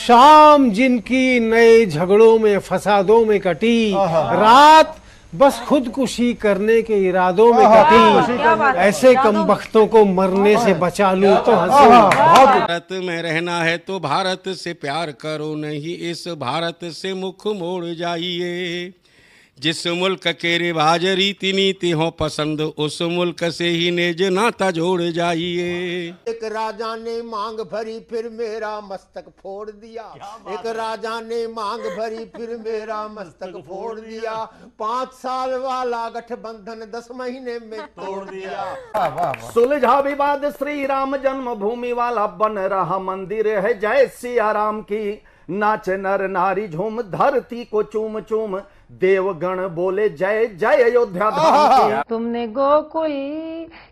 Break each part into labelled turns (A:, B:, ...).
A: शाम जिनकी नए झगड़ों में फसादों में कटी, रात बस खुदकुशी करने के इरादों में कटी, ऐसे कमबख्तों को मरने से बचा लूं तो हंसी।
B: भारत में रहना है तो भारत से प्यार करो, नहीं इस भारत से मुख मोड़ जाइए। जिस मुल्क के रिवाज रीति नीति हो पसंद, उस मुल्क से ही नेज नाता जोड़ जाइए।
C: एक राजा ने मांग भरी फिर मेरा मस्तक फोड़ दिया, एक राजा ने मांग भरी फिर मेरा मस्तक फोड़ दिया। 5 साल वाला गठबंधन 10 महीने में तोड़ दिया।
D: सुलझा विवाद श्री राम जन्मभूमि वाला, बन रहा मंदिर है जय सिया राम की। नाच नर नारी झूम धरती को चूम चूम, देवगण बोले जय जय अयोध्या धाम की।
E: तुमने गोकुल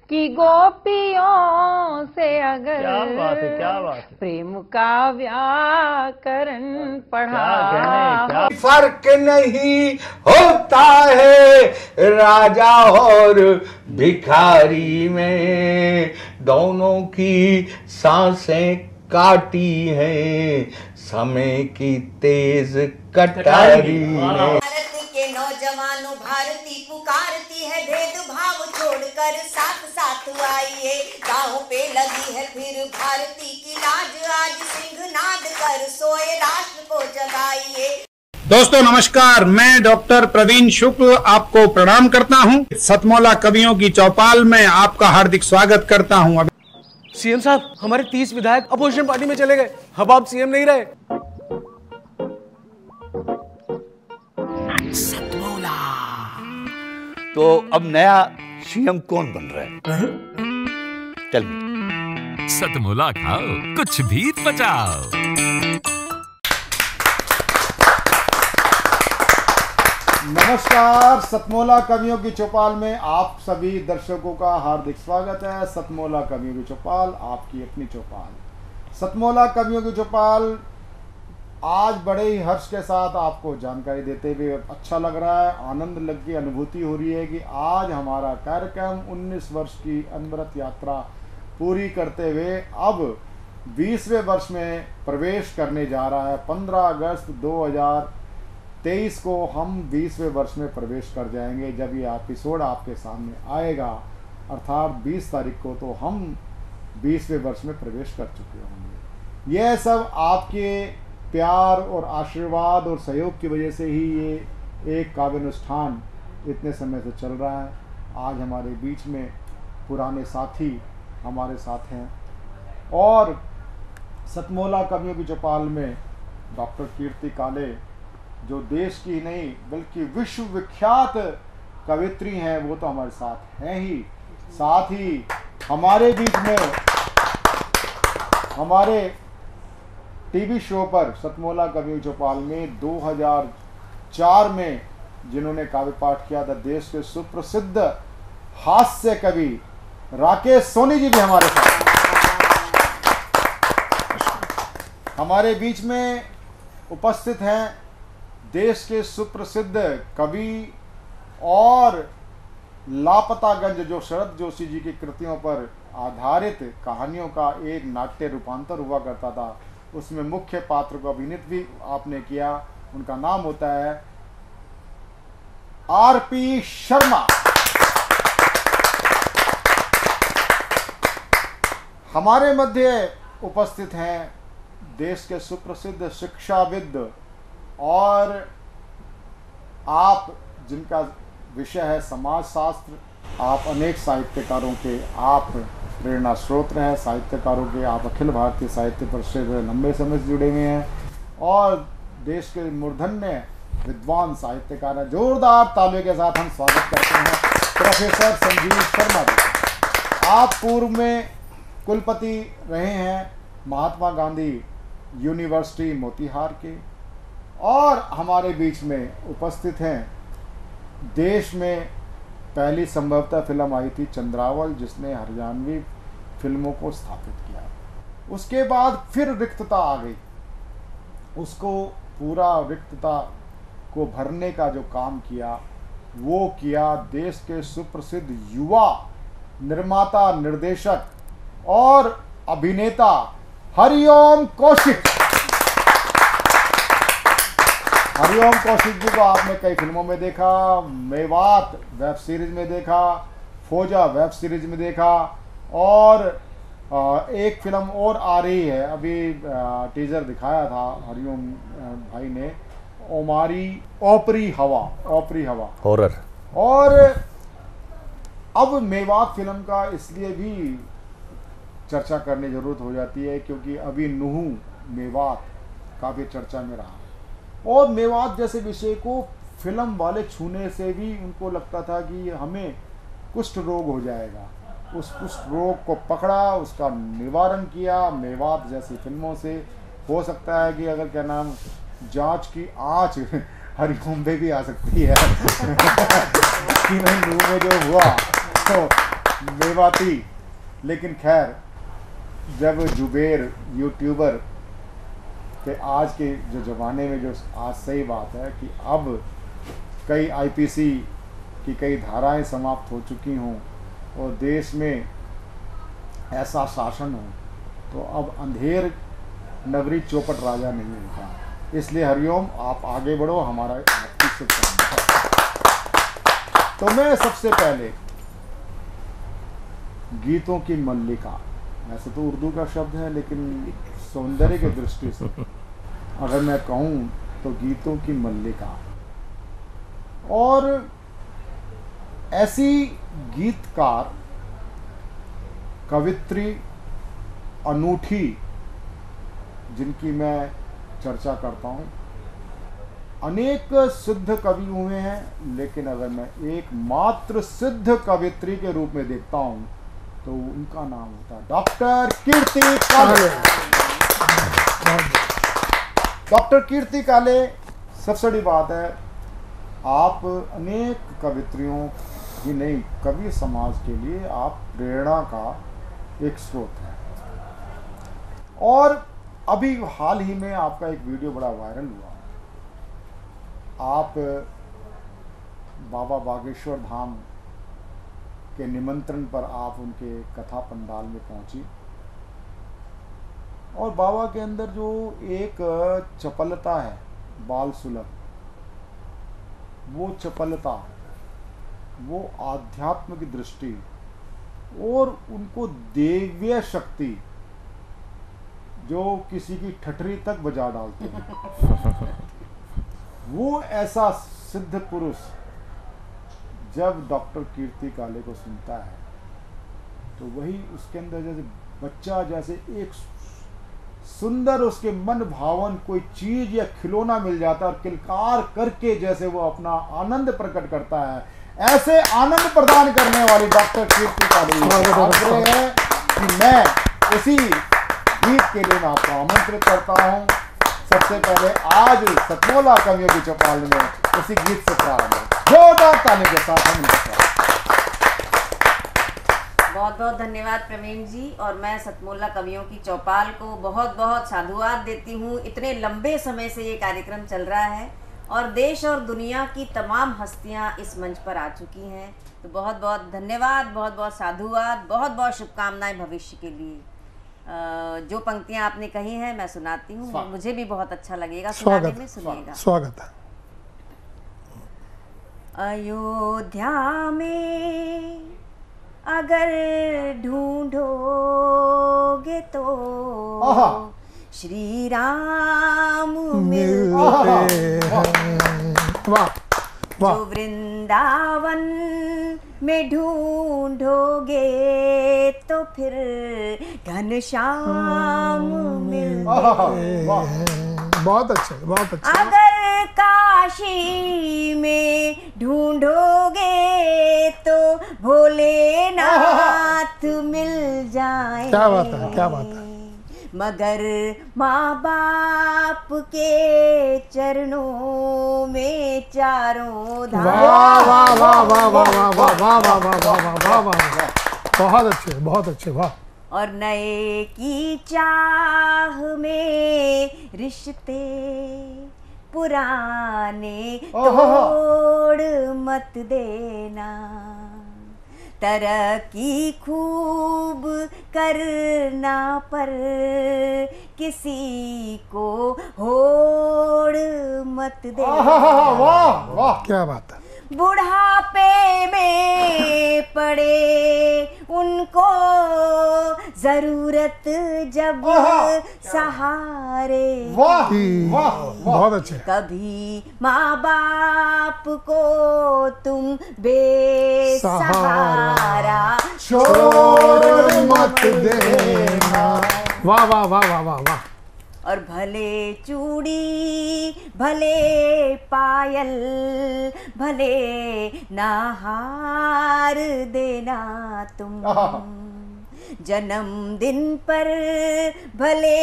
E: की गोपियों से अगर
F: क्या बात है।
E: प्रेम का व्याकरण पढ़ा,
C: फर्क नहीं होता है राजा और भिखारी में, दोनों की सांसें काटी है समय की तेज कटारी ने।
G: भारत के नौजवानों भारती पुकारती है, भेदभाव छोड़कर साथ साथ आइए। गाँव पे लगी है फिर भारती की लाज, आज सिंहनाद कर सोए राष्ट्र को जगाइए।
H: दोस्तों नमस्कार, मैं डॉक्टर प्रवीण शुक्ल आपको प्रणाम करता हूं। सतमौला कवियों की चौपाल में आपका हार्दिक स्वागत करता हूं।
I: सीएम साहब, हमारे 30 विधायक अपोजिशन पार्टी में चले गए, अब आप सीएम नहीं रहे।
F: सतमौला तो अब नया सीएम कौन बन रहा है? चल
J: सतमौला खाओ, कुछ भी बचाओ।
K: नमस्कार, सतमौला कवियों की चौपाल में आप सभी दर्शकों का हार्दिक स्वागत है। सतमौला कवियों की चौपाल, आपकी अपनी चौपाल। सतमौला कवियों की चौपाल आज बड़े ही हर्ष के साथ आपको जानकारी देते हुए अच्छा लग रहा है, आनंद लग की अनुभूति हो रही है कि आज हमारा कार्यक्रम 19 वर्ष की अनवरत यात्रा पूरी करते हुए अब 20वें वर्ष में प्रवेश करने जा रहा है। 15 अगस्त 2023 को हम 20वें वर्ष में प्रवेश कर जाएंगे। जब ये एपिसोड आपके सामने आएगा, अर्थात 20 तारीख को, तो हम 20वें वर्ष में प्रवेश कर चुके होंगे। यह सब आपके प्यार और आशीर्वाद और सहयोग की वजह से ही ये एक काव्यानुष्ठान इतने समय से चल रहा है। आज हमारे बीच में पुराने साथी हमारे साथ हैं और सतमौला कवियों की चौपाल में डॉक्टर कीर्ति काले, जो देश की नहीं बल्कि विश्व विख्यात कवित्री हैं, वो तो हमारे साथ हैं ही। साथ ही हमारे बीच में हमारे टीवी शो पर सतमौला कवियों की चौपाल में 2004 में जिन्होंने काव्य पाठ किया था, देश के सुप्रसिद्ध हास्य कवि राकेश सोनी जी भी हमारे साथ। हमारे बीच में उपस्थित हैं देश के सुप्रसिद्ध कवि और लापतागंज, जो शरद जोशी जी की कृतियों पर आधारित कहानियों का एक नाट्य रूपांतर हुआ करता था, उसमें मुख्य पात्र को अभिनीत भी आपने किया। उनका नाम होता है आरपी शर्मा। हमारे मध्य उपस्थित हैं देश के सुप्रसिद्ध शिक्षाविद और आप जिनका विषय है समाजशास्त्र। आप अनेक साहित्यकारों के आप प्रेरणा स्रोत हैं, साहित्यकारों के आप अखिल भारतीय साहित्य परिषद से लंबे समय से जुड़े हुए हैं और देश के मूर्धन्य विद्वान साहित्यकार हैं। जोरदार तालियों के साथ हम स्वागत करते हैं प्रोफेसर संजीव शर्मा जी। आप पूर्व में कुलपति रहे हैं महात्मा गांधी यूनिवर्सिटी मोतीहार के और हमारे बीच में उपस्थित हैं देश में पहली संभवतः फिल्म आई थी चंद्रावल, जिसने हरियाणवी फिल्मों को स्थापित किया। उसके बाद फिर रिक्तता आ गई, उसको पूरा रिक्तता को भरने का जो काम किया वो किया देश के सुप्रसिद्ध युवा निर्माता, निर्देशक और अभिनेता हरिओम कौशिक। हरिओम कौशिक जी को आपने कई फिल्मों में देखा, मेवात वेब सीरीज में देखा, फौजा वेब सीरीज में देखा, और एक फिल्म और आ रही है, अभी टीजर दिखाया था हरिओम भाई ने, ओपरी हवा
F: हॉरर।
K: और अब मेवात फिल्म का इसलिए भी चर्चा करने की जरूरत हो जाती है क्योंकि अभी नुहू मेवात काफ़ी चर्चा में रहा, और मेवात जैसे विषय को फिल्म वाले छूने से भी उनको लगता था कि हमें कुष्ठ रोग हो जाएगा। उस कुष्ठ रोग को पकड़ा, उसका निवारण किया मेवात जैसी फिल्मों से। हो सकता है कि अगर क्या नाम जांच की आँच हरिओम पे भी आ सकती है कि में जो हुआ तो मेवाती। लेकिन खैर, जब जुबेर यूट्यूबर के आज के जो ज़माने में जो आज सही बात है कि अब कई आईपीसी की कई धाराएं समाप्त हो चुकी हों और देश में ऐसा शासन हो, तो अब अंधेर नगरी चौपट राजा नहीं होता। इसलिए हरिओम आप आगे बढ़ो, हमारा आपकी शुभकामनाएं। तो मैं सबसे पहले गीतों की मल्लिका, वैसे तो उर्दू का शब्द है लेकिन सौंदर्य की दृष्टि से अगर मैं कहूँ तो गीतों की मल्लिका, और ऐसी गीतकार कवित्री अनूठी जिनकी मैं चर्चा करता हूँ। अनेक सिद्ध कवि हुए हैं, लेकिन अगर मैं एकमात्र सिद्ध कवित्री के रूप में देखता हूँ तो उनका नाम होता है डॉक्टर कीर्ति काले। डॉक्टर कीर्ति काले, सबसे बड़ी बात है, आप अनेक कवित्रियों ही नहीं, कवि समाज के लिए आप प्रेरणा का एक स्रोत है। और अभी हाल ही में आपका एक वीडियो बड़ा वायरल हुआ। आप बाबा बागेश्वर धाम के निमंत्रण पर आप उनके कथा पंडाल में पहुंची, और बाबा के अंदर जो एक चपलता है बाल सुलभ, वो चपलता, वो आध्यात्म की दृष्टि और उनको देवीय शक्ति जो किसी की ठठरी तक बजा डालते हैं, वो ऐसा सिद्ध पुरुष जब डॉक्टर कीर्ति काले को सुनता है तो वही उसके अंदर जैसे बच्चा, जैसे एक सुंदर उसके मन भावन कोई चीज या खिलौना मिल जाता है और किलकार करके जैसे वो अपना आनंद प्रकट करता है, ऐसे आनंद प्रदान करने वाली डॉक्टर कीर्ति काले है कि मैं उसी गीत के लिए मैं आपको आमंत्रित करता हूँ। सबसे पहले आज सतमोला कवियों की चौपाल में उसी गीत से प्रारंभ है, जोरदार ताली के साथ हम
L: बहुत बहुत धन्यवाद प्रवीण जी। और मैं सतमोला कवियों की चौपाल को बहुत बहुत साधुवाद देती हूँ। इतने लंबे समय से ये कार्यक्रम चल रहा है और देश और दुनिया की तमाम हस्तियाँ इस मंच पर आ चुकी हैं, तो बहुत बहुत धन्यवाद, बहुत बहुत साधुवाद, बहुत बहुत शुभकामनाएं भविष्य के लिए। जो पंक्तियां आपने कही हैं मैं सुनाती हूँ, मुझे भी बहुत अच्छा लगेगा सुनाने में, सुनिएगा।
M: स्वागत है।
L: अयोध्या में अगर ढूंढोगे तो श्री राम मिलते हैं, जो वृंदावन में ढूंढोगे तो फिर घनश्याम मिलते हैं।
M: बहुत अच्छे, बहुत अच्छे।
L: अगर काशी में ढूंढोगे तो भोलेनाथ मिल जाएंगे।
M: क्या बात है, क्या बात है।
L: मगर माँ बाप के चरणों में चारों धाम।
M: वाह वाह वाह वाह वाह वाह वाह वाह वाह वाह वाह वाह वाह, बहुत अच्छे, बहुत अच्छे, वाह।
L: और नए की चाह में रिश्ते पुराने तोड़ मत देना, तरक्की खूब करना पर किसी को होड़ छोड़ मत दे।
K: वाह वाह
M: क्या बात है।
L: बुढ़ापे में पड़े उनको जरूरत जब सहारे।
K: वाह वाह बहुत अच्छे।
L: कभी माँ बाप को तुम बेसहारा
K: छोड़ मत देना।
M: वाह वाह वाह वाह वाह वाह।
L: और भले चूड़ी भले पायल भले नाहार देना तुम, जन्मदिन पर भले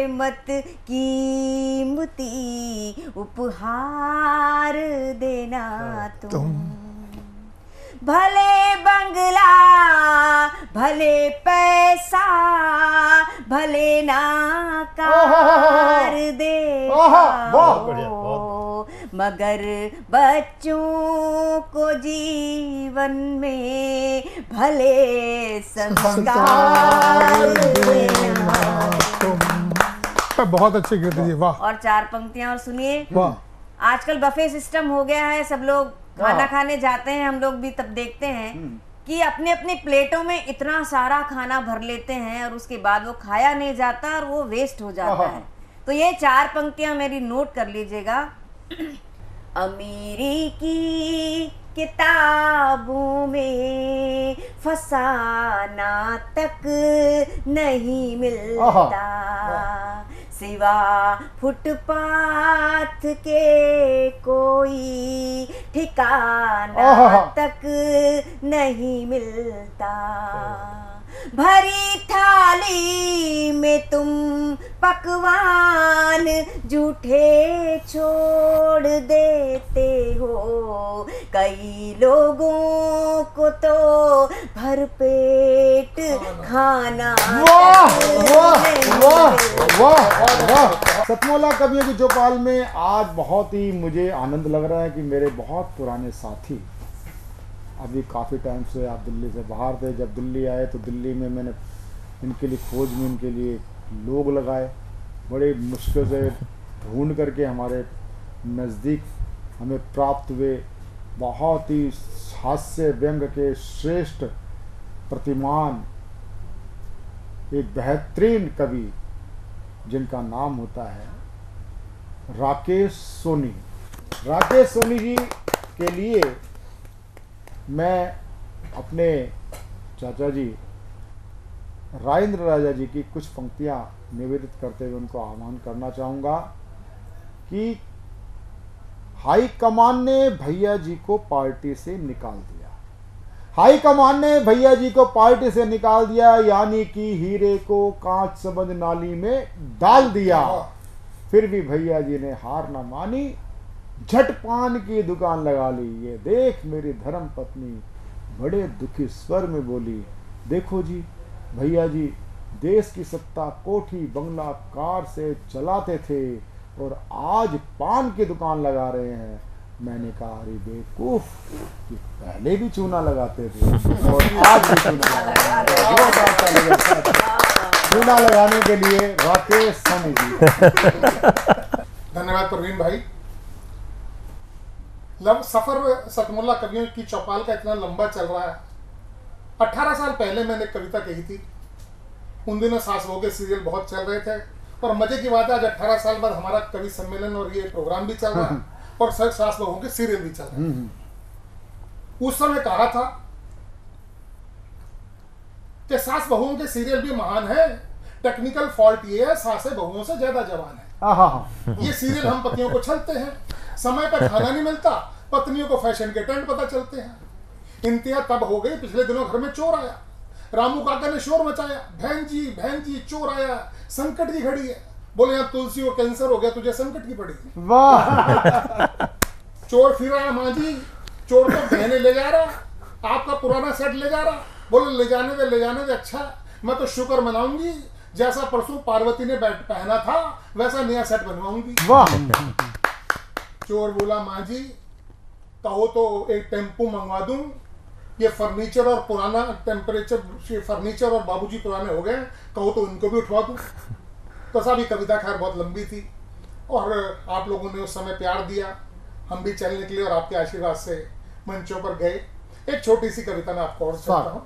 L: मत कीमती उपहार देना तुम। भले बंगला भले पैसा भले नाकार दे मगर बच्चों को जीवन में भले संस्कार देना।
M: बहुत अच्छे कीर्ति जी, वाह।
L: और 4 पंक्तियां और सुनिए।
M: वाह।
L: आजकल बफे सिस्टम हो गया है, सब लोग खाना खाने जाते हैं, हम लोग भी तब देखते हैं कि अपने अपने प्लेटों में इतना सारा खाना भर लेते हैं और उसके बाद वो खाया नहीं जाता और वो वेस्ट हो जाता है। तो ये 4 पंक्तियां मेरी नोट कर लीजिएगा। अमीरी की किताबों में फसाना तक नहीं मिलता, सिवा फुटपाथ के कोई ठिकाना तक नहीं मिलता। भरी थाली में तुम पकवान जूठे छोड़ देते हो, कई लोगों को तो भरपेट खाना।
K: वाह वाह वाह वाह वाह। सतमोला कवियों की चौपाल में आज बहुत ही मुझे आनंद लग रहा है कि मेरे बहुत पुराने साथी, अभी काफ़ी टाइम से आप दिल्ली से बाहर थे, जब दिल्ली आए तो दिल्ली में मैंने इनके लिए खोज में इनके लिए लोग लगाए, बड़े मुश्किल से ढूंढ करके हमारे नज़दीक हमें प्राप्त हुए। बहुत ही हास्य व्यंग के श्रेष्ठ प्रतिमान एक बेहतरीन कवि जिनका नाम होता है राकेश सोनी। राकेश सोनी जी के लिए मैं अपने चाचा जी राजेंद्र राजा जी की कुछ पंक्तियां निवेदित करते हुए उनको आह्वान करना चाहूँगा कि हाई कमान ने भैया जी को पार्टी से निकाल दिया, हाई कमान ने भैया जी को पार्टी से निकाल दिया, यानी कि हीरे को कांच समझ नाली में डाल दिया। फिर भी भैया जी ने हार ना मानी, झट पान की दुकान लगा ली। ये देख मेरी धर्म पत्नी बड़े दुखी स्वर में बोली, देखो जी भैया जी देश की सत्ता कोठी बंगला कार से चलाते थे और आज पान की दुकान लगा रहे हैं। मैंने कहा अरे बेवकूफ, कि पहले भी चूना लगाते थे और आज भी चूना लगाते हैं। चूना लगाने के लिए राकेश सोनी जी।
M: धन्यवाद प्रवीण भाई। सफर सतमोला कवियों की चौपाल का इतना लंबा चल रहा है। 18 साल पहले मैंने कविता कही थी, उन दिनों सास बहू के सीरियल बहुत चल रहे थे और मजे की बात है आज 18 साल बाद हमारा कवि सम्मेलन और ये प्रोग्राम भी चल रहा है और सास बहू के सीरियल भी चल रहे हैं। उस समय कहा था कि सास बहुओं के सीरियल भी महान है, टेक्निकल फॉल्ट ये है सासें बहुओं से ज्यादा जवान है। ये सीरियल हम पतियों को छलते हैं, समय पर खाना नहीं मिलता, पत्नियों को फैशन के ट्रेंड पता चलते हैं। इंतहा तब हो गई, पिछले दिनों घर में चोर आया, रामू काका ने शोर मचाया, बहन जी चोर आया, संकट की घड़ी है। बोले यार तुलसी को कैंसर हो गया, तुझे संकट की पड़ी।
K: वाह।
M: चोर फिर आया, माँ जी चोर तो बहने ले जा रहा, आपका पुराना सेट ले जा रहा। बोले ले जाने दे, अच्छा मैं तो शुक्र मनाऊंगी, जैसा परसों पार्वती ने पहना था वैसा नया सेट बनवाऊंगी।
K: वाह।
M: चोर बोला माँ जी कहो तो एक टेम्पो मंगवा दूं, ये फर्नीचर और पुराना टेम्परेचर फर्नीचर और बाबूजी पुराने हो गए, कहो तो उनको भी उठवा दूं। तो साहब ये कविता खैर बहुत लंबी थी, और आप लोगों ने उस समय प्यार दिया, हम भी चल निकले और आपके आशीर्वाद से मंचों पर गए। एक छोटी सी कविता मैं आपको और सुनाता हूँ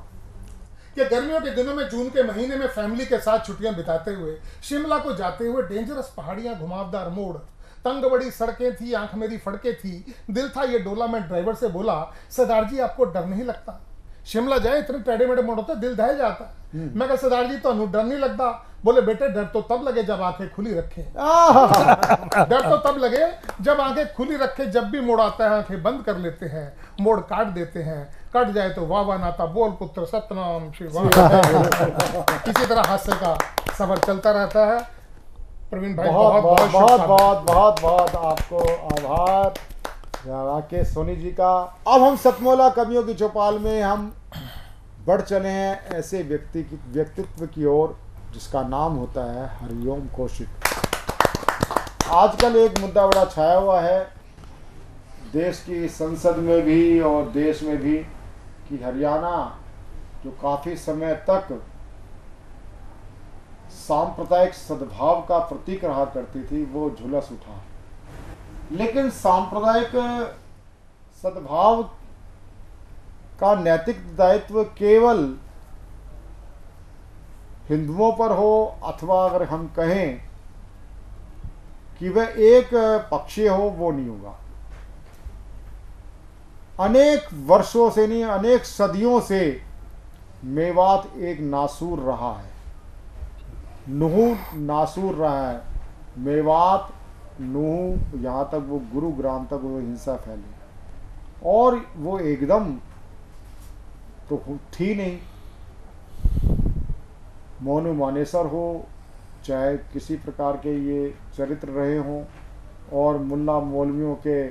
M: कि गर्मियों के दिनों में जून के महीने में फैमिली के साथ छुट्टियां बिताते हुए शिमला को जाते हुए डेंजरस पहाड़ियां, घुमावदार मोड़, तंग बड़ी सड़कें थी, आंख मेरी फड़के थी, दिल था ये डोला। मैं ड्राइवर से बोला, सरदार जी आपको डर नहीं लगता? शिमला जाए इतने टेढ़े मेढ़े मोड़ होते, दिल दह जाता। मैं कहा सरदार जी तो डर नहीं लगता? बोले बेटे डर तो तब लगे जब आंखें खुली रखे। डर तो तब लगे जब आंखें खुली रखे, जब भी मोड़ आता है आंखें बंद कर लेते हैं, मोड़ काट देते हैं, कट जाए तो वाह वाह नाता, बोल पुत्र सतनाम शिवाय। इसी तरह हास्य का सफर चलता रहता है। प्रवीण भाई
K: बहुत बहुत बहुत बहुत बहुत बहुत आपको आभार राकेश सोनी जी का। अब हम सतमोला कवियों की चौपाल में हम बढ़ चले हैं ऐसे व्यक्तित्व की ओर जिसका नाम होता है हरिओम कौशिक। आजकल एक मुद्दा बड़ा छाया हुआ है देश की संसद में भी और देश में भी कि हरियाणा जो काफ़ी समय तक सांप्रदायिक सद्भाव का प्रतीक रहा करती थी वो झुलस उठा। लेकिन सांप्रदायिक सद्भाव का नैतिक दायित्व केवल हिंदुओं पर हो अथवा अगर हम कहें कि वह एक पक्षीय हो, वो नहीं होगा। अनेक वर्षों से नहीं, अनेक सदियों से मेवात एक नासूर रहा है, नूह नासूर रहा है। मेवात नूह यहाँ तक वो गुरुग्राम तक वो हिंसा फैली और वो एकदम तो थी नहीं। मोनू मानेसर हो, चाहे किसी प्रकार के ये चरित्र रहे हों और मुल्ला मौलवियों के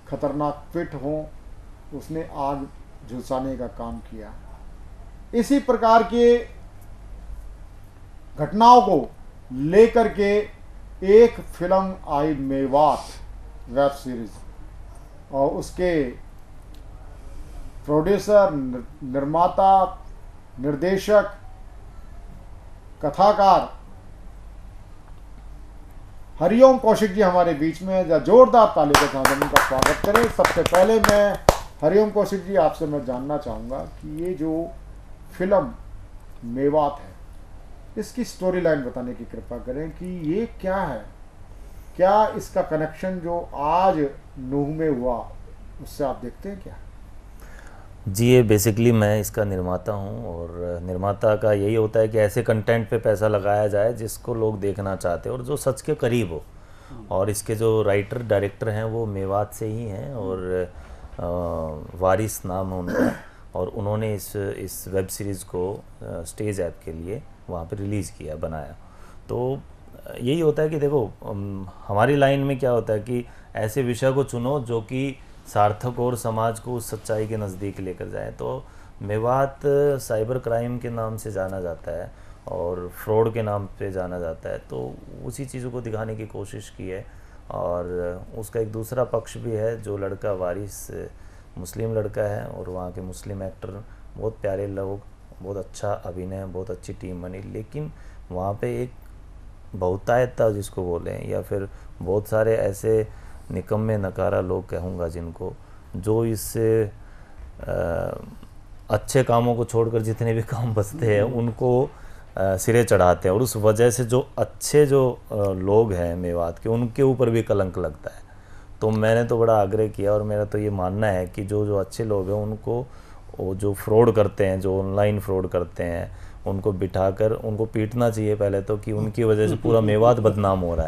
K: खतरनाक पिट हों, उसने आग झुलसाने का काम किया। इसी प्रकार के घटनाओं को लेकर के एक फिल्म आई मेवात वेब सीरीज और उसके प्रोड्यूसर, निर्माता, निर्देशक, कथाकार हरिओम कौशिक जी हमारे बीच में है। जोरदार ताली के साथ हम उनका स्वागत करें। सबसे पहले मैं हरिओम कौशिक जी आपसे मैं जानना चाहूँगा कि ये जो फिल्म मेवात है इसकी स्टोरी लाइन बताने की कृपा करें कि ये क्या है, क्या इसका कनेक्शन जो आज नूह में हुआ उससे आप देखते हैं क्या?
N: जी, ये बेसिकली मैं इसका निर्माता हूँ और निर्माता का यही होता है कि ऐसे कंटेंट पे पैसा लगाया जाए जिसको लोग देखना चाहते हैं और जो सच के करीब हो। और इसके जो राइटर डायरेक्टर हैं वो मेवात से ही हैं और वारिस नाम है उनका और उन्होंने इस वेब सीरीज़ को स्टेज ऐप के लिए वहाँ पे रिलीज़ किया, बनाया। तो यही होता है कि देखो हमारी लाइन में क्या होता है कि ऐसे विषय को चुनो जो कि सार्थक और समाज को उस सच्चाई के नज़दीक लेकर जाए। तो मेवात साइबर क्राइम के नाम से जाना जाता है और फ्रॉड के नाम पे जाना जाता है, तो उसी चीज़ों को दिखाने की कोशिश की है। और उसका एक दूसरा पक्ष भी है, जो लड़का वारिस मुस्लिम लड़का है और वहाँ के मुस्लिम एक्टर बहुत प्यारे लोग, बहुत अच्छा अभिनय, बहुत अच्छी टीम बनी। लेकिन वहाँ पे एक बहुतायता जिसको बोलें या फिर बहुत सारे ऐसे निकम्मे नकारा लोग कहूँगा जिनको, जो इस अच्छे कामों को छोड़कर जितने भी काम बचते हैं उनको सिरे चढ़ाते हैं और उस वजह से जो अच्छे जो लोग हैं मेवात के उनके ऊपर भी कलंक लगता है। तो मैंने तो बड़ा आग्रह किया और मेरा तो ये मानना है कि जो अच्छे लोग हैं उनको, वो जो फ्रॉड करते हैं, जो ऑनलाइन फ्रॉड करते हैं, उनको बिठाकर उनको पीटना चाहिए पहले तो, कि उनकी वजह से पूरा मेवात बदनाम हो रहा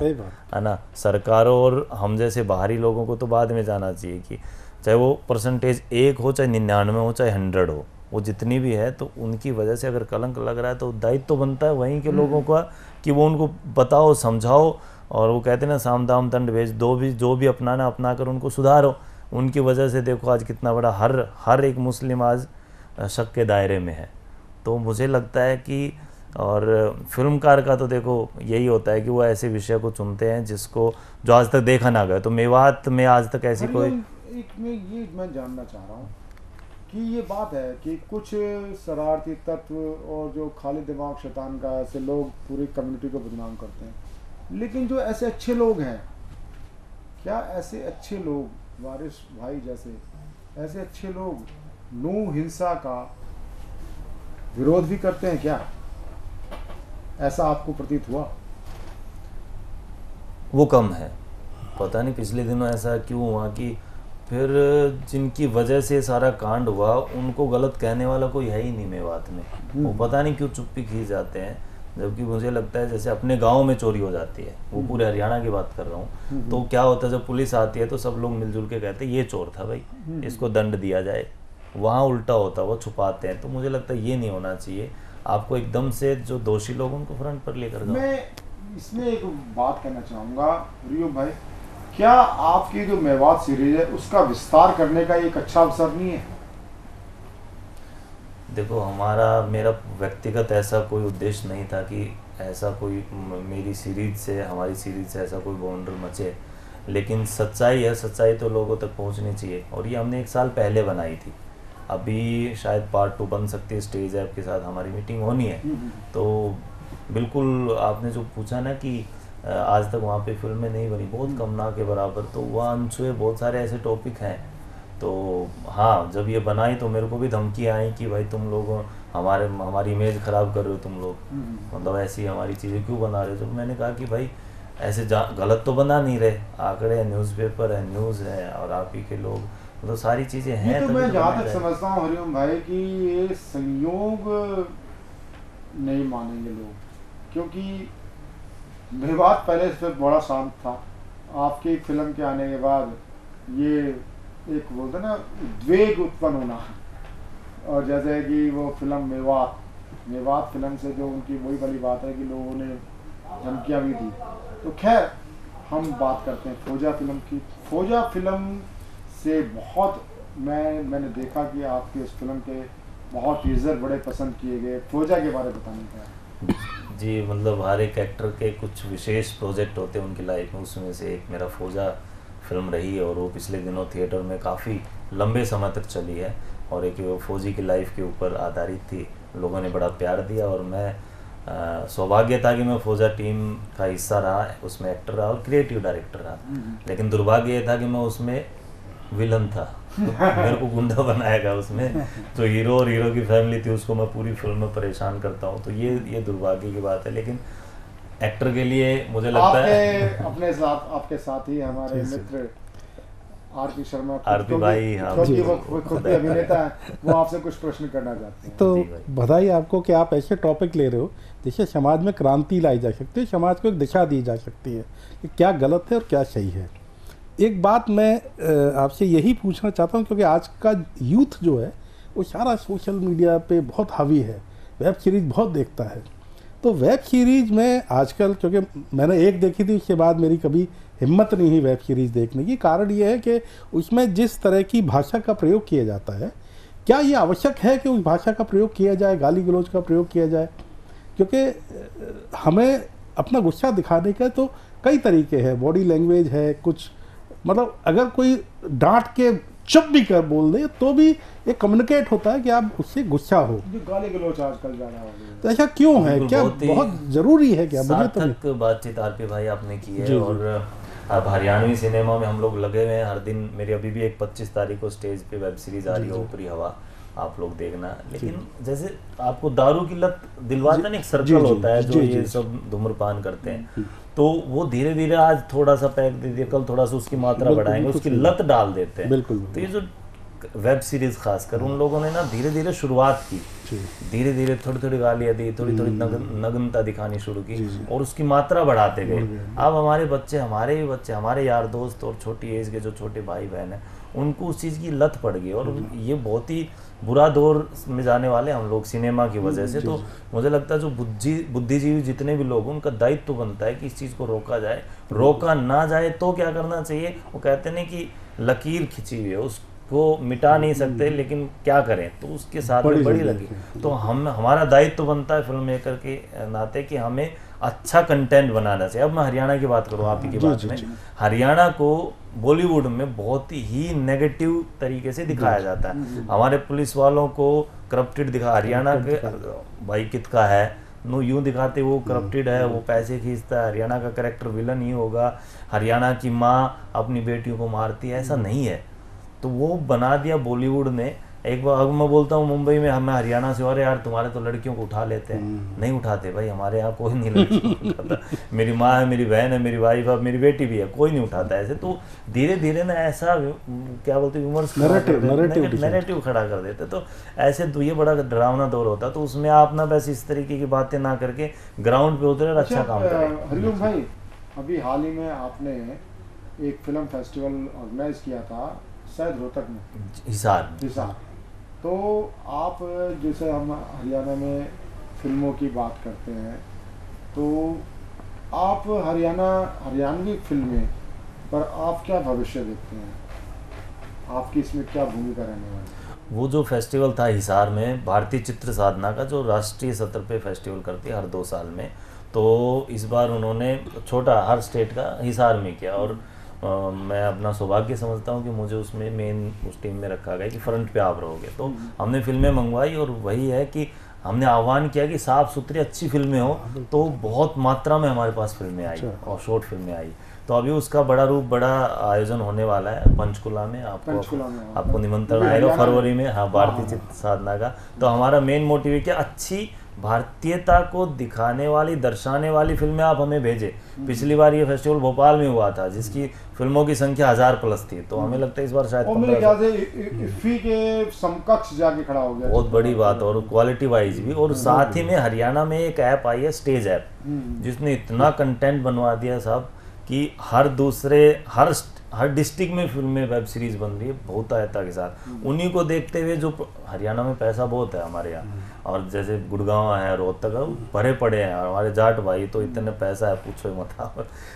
N: है ना। सरकारों और हम जैसे बाहरी लोगों को तो बाद में जाना चाहिए कि चाहे वो परसेंटेज 1 हो, चाहे 99 हो, चाहे 100 हो, वो जितनी भी है, तो उनकी वजह से अगर कलंक लग रहा है तो दायित्व तो बनता है वहीं के लोगों का कि वो उनको बताओ, समझाओ। और वो कहते हैं ना, साम दाम दंड भेज दो, भी जो भी अपनाना अपना कर उनको सुधारो। उनकी वजह से देखो आज कितना बड़ा हर एक मुस्लिम आज शक के दायरे में है। तो मुझे लगता है कि, और फिल्मकार का तो देखो यही होता है कि वो ऐसे विषय को चुनते हैं जिसको, जो आज तक देखा ना गया। तो मेवात में आज तक ऐसी कोई
K: मैं जानना चाह रहा हूँ कि ये बात है कि कुछ शरारती तत्व और जो खाली दिमाग शैतान का ऐसे लोग पूरी कम्युनिटी को बदनाम करते हैं, लेकिन जो ऐसे अच्छे लोग हैं क्या ऐसे अच्छे लोग, वारिस भाई जैसे ऐसे अच्छे लोग नौ हिंसा का विरोध भी करते हैं क्या? ऐसा आपको प्रतीत हुआ?
N: वो कम है, पता नहीं पिछले दिनों ऐसा क्यों हुआ कि फिर जिनकी वजह से सारा कांड हुआ उनको गलत कहने वाला कोई है ही नहीं मेवात में। वो पता नहीं क्यों चुप्पी खींच जाते हैं, जबकि मुझे लगता है जैसे अपने गांव में चोरी हो जाती है, वो पूरे हरियाणा की बात कर रहा हूँ, तो क्या होता है जब पुलिस आती है तो सब लोग मिलजुल के कहते हैं ये चोर था भाई, इसको दंड दिया जाए। वहाँ उल्टा होता है, वो छुपाते हैं। तो मुझे लगता है ये नहीं होना चाहिए, आपको एकदम से जो दोषी लोग उनको फ्रंट पर लेकर जाओ।
K: मैं इसमें एक बात कहना चाहूँगा रियो भाई, क्या आपकी जो मेवात सीरीज है उसका विस्तार करने का एक अच्छा अवसर नहीं है?
N: देखो मेरा व्यक्तिगत ऐसा कोई उद्देश्य नहीं था कि ऐसा कोई मेरी सीरीज से, हमारी सीरीज से ऐसा कोई बाउंडर मचे, लेकिन सच्चाई है, सच्चाई तो लोगों तक पहुंचनी चाहिए। और ये हमने 1 साल पहले बनाई थी, अभी शायद पार्ट 2 बन सकती है, स्टेज ऐप के साथ हमारी मीटिंग होनी है। तो बिल्कुल आपने जो पूछा ना कि आज तक वहाँ पे फिल्में नहीं बनी, बहुत कम ना के बराबर, तो वहाँ अनछुए बहुत सारे ऐसे टॉपिक हैं। तो हाँ, जब ये बनाई तो मेरे को भी धमकी आई कि भाई तुम लोग हमारी इमेज ख़राब कर रहे हो, तुम लोग मतलब ऐसी हमारी चीज़ें क्यों बना रहे हो। तो मैंने कहा कि भाई ऐसे गलत तो बना नहीं रहे, आंकड़े हैं, न्यूज़पेपर है, न्यूज़ है, और आप ही के लोग, मतलब सारी चीज़ें हैं।
K: तो मैं जहाँ तक समझता हूँ हरिओम भाई कि ये संयोग नहीं मानेंगे लोग, क्योंकि मेवात पहले से बड़ा शांत था। आपकी फिल्म के आने के बाद ये एक बोलते ना उद्वेग उत्पन्न होना, और जैसे कि वो फिल्म मेवात फिल्म से जो उनकी वही वाली बात है कि लोगों ने धमकियाँ भी दी। तो खैर हम बात करते हैं फौजा फिल्म की। फौजा फिल्म से बहुत मैंने देखा कि आपकी उस फिल्म के बहुत टीजर बड़े पसंद किए गए। फौजा के बारे में बताने का
N: जी, मतलब हर एक एक्टर के कुछ विशेष प्रोजेक्ट होते हैं उनकी लाइफ में, उसमें से एक मेरा फौजा फिल्म रही है, और वो पिछले दिनों थिएटर में काफ़ी लंबे समय तक चली है, और एक वो फौजी की लाइफ के ऊपर आधारित थी। लोगों ने बड़ा प्यार दिया, और मैं सौभाग्य था कि मैं फौजा टीम का हिस्सा रहा, उसमें एक्टर रहा और क्रिएटिव डायरेक्टर रहा। लेकिन दुर्भाग्य ये था कि मैं उसमें विलन था, मेरे को गुंडा बनाया गया उसमें। जो हीरो और हीरो की फैमिली थी उसको मैं पूरी फिल्म में परेशान करता हूँ, तो ये दुर्भाग्य की बात है। लेकिन एक्टर के लिए मुझे लगता है
K: आपके साथ ही हमारे मित्र आरपी शर्मा,
N: आरपी भाई,
K: क्योंकि वो खुद भी अभिनेता है, वो आपसे कुछ प्रश्न करना चाहते हैं।
O: तो बधाई आपको कि आप ऐसे टॉपिक ले रहे हो जिससे समाज में क्रांति लाई जा सकती है, समाज को एक दिशा दी जा सकती है कि क्या गलत है और क्या सही है। एक बात मैं आपसे यही पूछना चाहता हूँ, क्योंकि आज का यूथ जो है वो सारा सोशल मीडिया पे बहुत हावी है, वेब सीरीज़ बहुत देखता है। तो वेब सीरीज़ में आजकल, क्योंकि मैंने एक देखी थी उसके बाद मेरी कभी हिम्मत नहीं हुई वेब सीरीज़ देखने की, कारण ये है कि उसमें जिस तरह की भाषा का प्रयोग किया जाता है, क्या ये आवश्यक है कि उस भाषा का प्रयोग किया जाए, गाली गलौज का प्रयोग किया जाए? क्योंकि हमें अपना गुस्सा दिखाने का तो कई तरीके हैं, बॉडी लैंग्वेज है, कुछ मतलब अगर कोई डांट के चुप भी कर बोल दे तो भी एक कम्युनिकेट होता है कि आप उससे गुस्सा हो।
K: जो गाली गलौज आजकल ज़्यादा हो गई,
O: तो ऐसा क्यों है? क्या बहुत जरूरी है क्या?
N: सार्थक बातचीत आरपी भाई आपने की है, और अब हरियाणवी सिनेमा में हम लोग लगे हुए हैं हर दिन। मेरी अभी भी एक 25 तारीख को स्टेज पे वेब सीरीज आ रही है, ऊपरी हवा, आप लोग देखना। लेकिन जैसे आपको दारू की लत दिलवाता है ना, एक सर्कल होता है जो ये सब धूम्रपान करते हैं, तो वो धीरे धीरे आज थोड़ा सा पैक दे दिया, कल थोड़ा सा उसकी मात्रा बढ़ाएंगे, उसकी लत डाल देते हैं। तो ये जो वेब सीरीज खासकर उन लोगों ने ना धीरे धीरे शुरुआत की, धीरे धीरे थोड़ी थोड़ी गालियाँ दी, थोड़ी थोड़ी नग्नता दिखानी शुरू की, और उसकी मात्रा बढ़ाते गए। अब हमारे बच्चे, हमारे भी बच्चे, हमारे यार दोस्त और छोटी एज के जो छोटे भाई बहन हैं, उनको उस चीज़ की लत पड़ गई, और ये बहुत ही बुरा दौर में जाने वाले हम लोग सिनेमा की वजह से। तो मुझे लगता है जो बुद्धिजीवी जितने भी लोग, उनका दायित्व बनता है कि इस चीज़ को रोका जाए। रोका ना जाए तो क्या करना चाहिए? वो कहते हैं कि लकीर खिंची हुई है, उसको मिटा नहीं सकते, लेकिन क्या करें, तो उसके साथ में बड़ी लकीर। तो हमारा दायित्व बनता है फिल्म मेकर के नाते कि हमें अच्छा कंटेंट बनाना चाहिए। अब मैं हरियाणा की बात करूँ, आप ही की बात में, हरियाणा को बॉलीवुड में बहुत ही नेगेटिव तरीके से दिखाया जाता है। हमारे पुलिस वालों को करप्टेड दिखा, हरियाणा के भाई कित का है, नो यूं दिखाते वो करप्टेड है, वो पैसे खींचता है, हरियाणा का कैरेक्टर विलन ही होगा, हरियाणा की माँ अपनी बेटियों को मारती है, ऐसा नहीं है। तो वो बना दिया बॉलीवुड ने। एक बार अगर मैं बोलता हूँ मुंबई में हमें हरियाणा से, अरे यार तुम्हारे तो लड़कियों को उठा लेते हैं, नहीं उठाते भाई, हमारे यहाँ कोई नहीं लड़कियों को उठाता। मेरी माँ है, मेरी बहन है, मेरी वाइफ है, मेरी बेटी भी है, कोई नहीं उठाता ऐसे। तो धीरे धीरे ना ऐसा क्या बोलते विमर्श नैरेटिव खड़ा कर देते। तो ऐसे तो ये बड़ा डरावना दौर होता। तो उसमें आप ना बस इस तरीके की बातें ना करके ग्राउंड पे उतरे और अच्छा काम करें।
K: हरिओम भाई, अभी हाल ही में आपने एक फिल्म फेस्टिवल ऑर्गेनाइज किया था शायद रोहतक में, हिसार। तो आप जैसे हम हरियाणा में फिल्मों की बात करते हैं, तो आप हरियाणवी फिल्में पर आप क्या भविष्य देखते हैं? आपकी इसमें क्या भूमिका रहने वाली?
N: वो जो फेस्टिवल था हिसार में, भारतीय चित्र साधना का, जो राष्ट्रीय सत्र पे फेस्टिवल करती है हर 2 साल में, तो इस बार उन्होंने छोटा हर स्टेट का हिसार में किया। और मैं अपना सौभाग्य समझता हूँ कि मुझे उसमें मेन उस टीम में रखा गया कि फ्रंट पे आप रहोगे। तो हमने फिल्में मंगवाई और वही है कि हमने आह्वान किया कि साफ़ सुथरी अच्छी फिल्में हो, तो बहुत मात्रा में हमारे पास फिल्में आई और शॉर्ट फिल्में आई। तो अभी उसका बड़ा आयोजन होने वाला है पंचकुला में। आपको निमंत्रण आएगा फरवरी में, हाँ, भारतीय चित्र साधना का। तो हमारा मेन मोटिव है कि अच्छी भारतीयता को दिखाने वाली, दर्शाने वाली फिल्में आप हमें भेजें। पिछली बार ये फेस्टिवल भोपाल में हुआ था जिसकी फिल्मों की संख्या 1000+ थी। तो हमें लगता है इस बार शायद
K: मेरे ख्याल से इफ्फी के समकक्ष जाके खड़ा हो गया।
N: बहुत बड़ी बात, और क्वालिटी वाइज भी। और साथ ही में हरियाणा में एक ऐप आई है, स्टेज ऐप, जिसने इतना कंटेंट बनवा दिया साहब कि हर डिस्ट्रिक्ट में फिल्में वेब सीरीज बन रही है बहुत आयता के साथ। उन्हीं को देखते हुए, जो हरियाणा में पैसा बहुत है हमारे यहाँ, और जैसे गुड़गांव है, रोहतक है, भरे पड़े हैं, और हमारे जाट भाई तो इतने पैसा है पूछो मत।